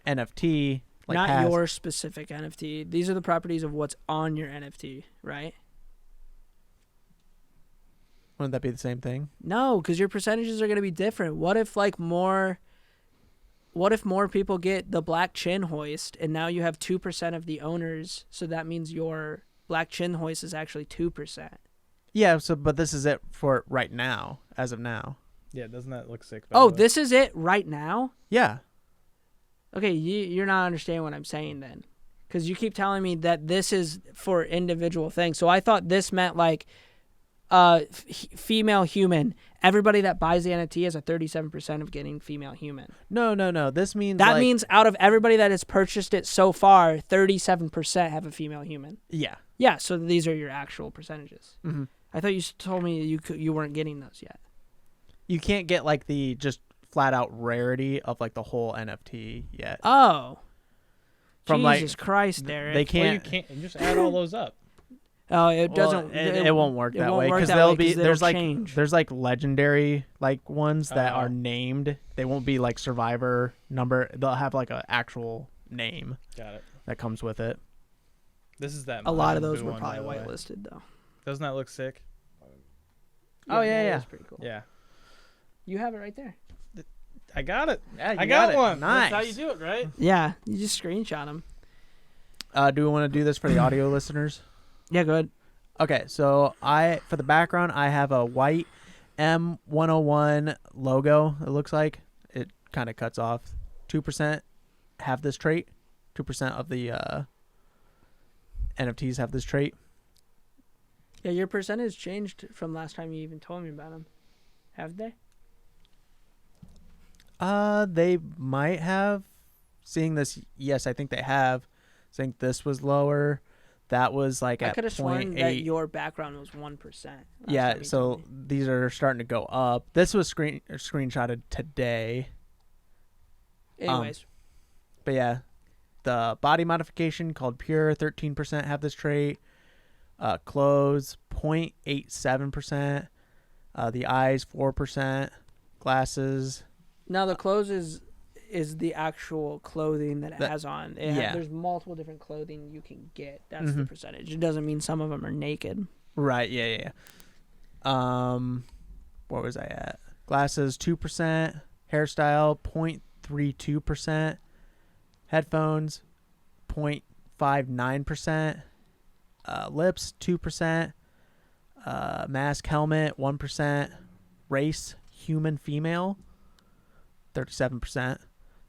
NFT. Like Not your specific NFT. These are the properties of what's on your NFT, right? Wouldn't that be the same thing? No, because your percentages are going to be different. What if more people get the black chin hoist and now you have 2% of the owners, so that means your black chin hoist is actually 2%. Yeah. So, but this is it for right now, as of now. Yeah, doesn't that look sick? by Oh, the way? this is it right now? Yeah. Okay, you're not understanding what I'm saying then. Because you keep telling me that this is for individual things. So I thought this meant like female human. Everybody that buys the NFT has a 37% of getting female human. No. This means That means out of everybody that has purchased it so far, 37% have a female human. yeah. Yeah, so these are your actual percentages. Mm-hmm. I thought you told me you weren't getting those yet. You can't get like the just flat out rarity of like the whole NFT yet. Oh. From Jesus Christ, Derek. They Well, you can't. can't just add all those up. Oh, it doesn't. It won't work it that won't way work because that there'll way be 'cause there's it'll like change. there's like legendary like ones that are Oh. named. They won't be like survivor number. They'll have like an actual name Got it. that comes with it. This is that. A lot of Majin those Buu were one, probably by the way. whitelisted though. Doesn't that look sick? Oh, yeah, that yeah. is pretty cool. Yeah. You have it right there. I got it. Yeah, I got one. Nice. That's how you do it, right? Yeah, you just screenshot them. Do we want to do this for the audio listeners? Yeah, go ahead. Okay, so for the background, I have a white M101 logo. It looks like it kind of cuts off. 2% have this trait. 2% of the NFTs have this trait. Yeah, your percentage changed from last time you even told me about them. Have they? They might have. Seeing this, yes, I think they have. I think this was lower. That was like I at could have sworn that 0.8. your background was 1%. Yeah, so these are starting to go up. This was screenshotted today. Anyways, But yeah, the body modification called Pure, 13% have this trait. Clothes, 0.87%. The eyes, 4%. Glasses. now the clothes is the actual clothing that it That- has on. yeah. There's multiple different clothing you can get. That's the Mhm. percentage. It doesn't mean some of them are naked. Right, yeah. Where was I at? Glasses, 2%. Hairstyle, 0.32%. Headphones, 0.59%. Lips, 2%. Mask, helmet, 1%. Race, human, female. 37%.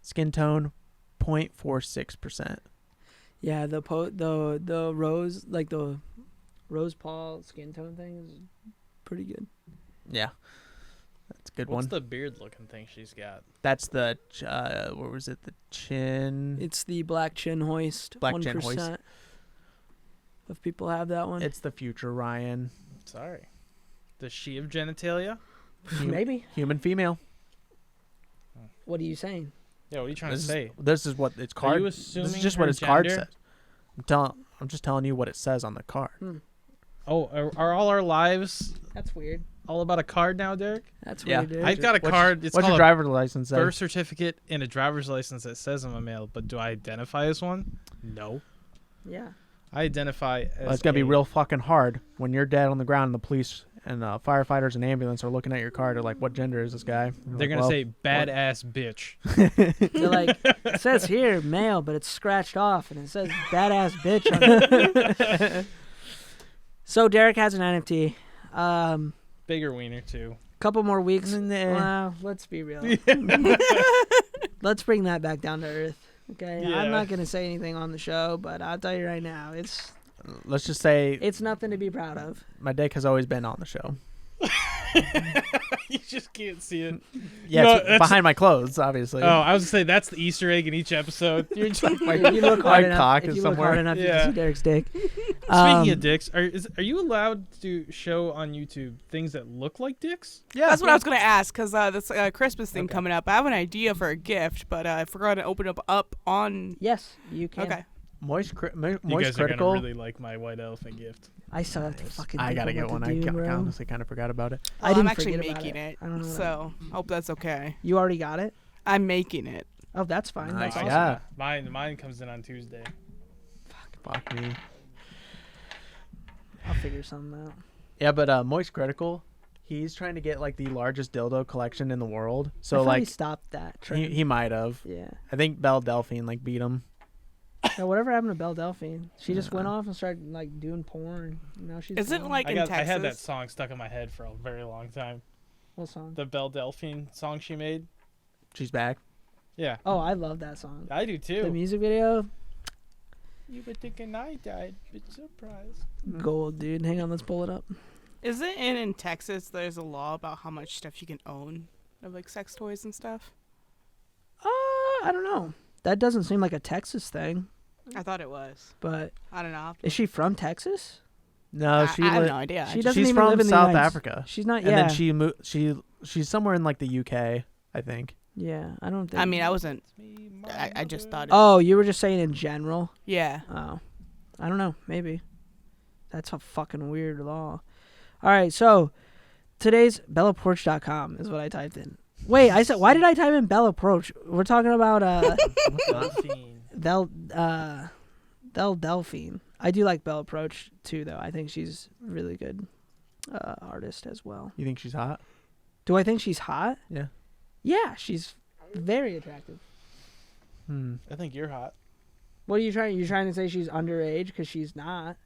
Skin tone, 0.46%. Yeah, the rose, like the rose Paul skin tone thing is pretty good. Yeah. That's a good What's one. the beard looking thing she's got? That's the, what was it? The chin. It's the black chin hoist. Black 1% chin hoist. of people have that one. It's the future Ryan. Sorry. Does she have genitalia? Maybe. Human female. What are you saying? Yeah, what are you trying This to say? This is what its card. you This assuming is just her what its card gender? says. I'm just telling you what it says on the card. Oh, are all our lives That's weird. all about a card now, Derek? That's Yeah. weird, dude. I've got a What's- card. It's What's your called a driver's license say? birth certificate and a driver's license that says I'm a male, but do I identify as one? No. Yeah. I identify as Well, it's gonna be a- real fucking hard when you're dead on the ground and the police and firefighters and ambulance are looking at your card. They're like, "What gender is this guy?" They're going to say badass bitch. They're like, it says here male, but it's scratched off, and it says badass bitch on it. So Derek has an NFT. Bigger wiener, too. Couple more weeks. Nah. Well, let's be real. Let's bring that back down to earth. Okay, Yeah. I'm not gonna say anything on the show, but I'll tell you right now, Let's just say it's nothing to be proud of. my dick has always been on the show. You just can't see it. Yeah, No, it's that's- behind my clothes, obviously. Oh, I was going to say, that's the Easter egg in each episode. You're just, If you look my hard enough, cock if is you look somewhere. hard enough, you Yeah. can see Derek's dick. Speaking of dicks, are you allowed to show on YouTube things that look like dicks? yeah, That's what I was gonna ask, because this Christmas thing Okay. coming up. I have an idea for a gift, but I forgot to open it up on. Yes, you can. Okay. Moist You moist guys critical. are going to really like my white elephant gift. I still have to fucking. I think gotta of get what one. to I do, bro. honestly kind of forgot about it. I Well, didn't I'm actually forget about making it, I don't know. so I hope that's okay. You already got it. I'm making it. Oh, that's fine. Nice. That's Yeah. awesome. Mine comes in on Tuesday. Fuck me. I'll figure something out. Yeah, but Moist Critical, he's trying to get like the largest dildo collection in the world. So I thought he like stopped that trend. he might have. Yeah. I think Belle Delphine like beat him. Yeah, whatever happened to Belle Delphine? She just went off and started like doing porn. Now she's Is it gone. like in I Texas? had that song stuck in my head for a very long time. What song? The Belle Delphine song she made. She's back. Yeah, Oh, I love that song. I do too. The music video, You were thinking I died, but surprise. gold, dude. Hang on, let's pull it up. Is it in Texas? There's a law about how much stuff you can own of like sex toys and stuff. I don't know. That doesn't seem like a Texas thing, I thought it was. but I don't know. is she from Texas? No, she I have li- no idea. She doesn't she's even from live in the South United Africa. She's not. And Yeah. then she's somewhere in like the UK, I think. Yeah, I don't think. I mean, I wasn't. I just thought it. Oh, you were just saying in general. Yeah. Oh, I don't know. Maybe. That's a fucking weird law. All right, so today's bellaporch.com is what I typed in. Wait, I said, why did I type in Bella Porch? We're talking about Delphine. Belle Delphine. I do like Bella Porch too, though. I think she's a really good artist as well. You think she's hot? Do I think she's hot? Yeah. Yeah, she's very attractive. I think you're hot. What are you trying? You're trying to say she's underage because she's not?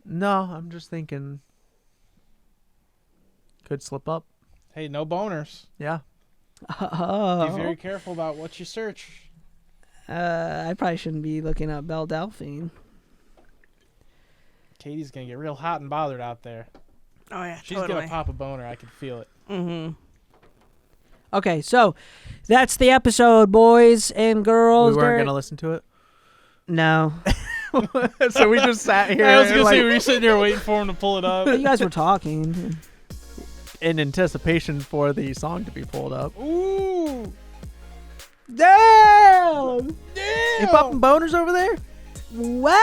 No, I'm just thinking. Could slip up. Hey, no boners. Yeah. Oh. Be very careful about what you search. I probably shouldn't be looking up Belle Delphine. Katie's gonna get real hot and bothered out there. Oh yeah. She's totally. gonna pop a boner. I can feel it. Mm-hmm. Okay, so that's the episode, boys and girls. We weren't Derek- gonna listen to it. No. So we just sat here I was gonna like, say, were you sitting there waiting for him to pull it up? You guys were talking. in anticipation for the song to be pulled up. Ooh. Damn! You popping boners over there? Wow!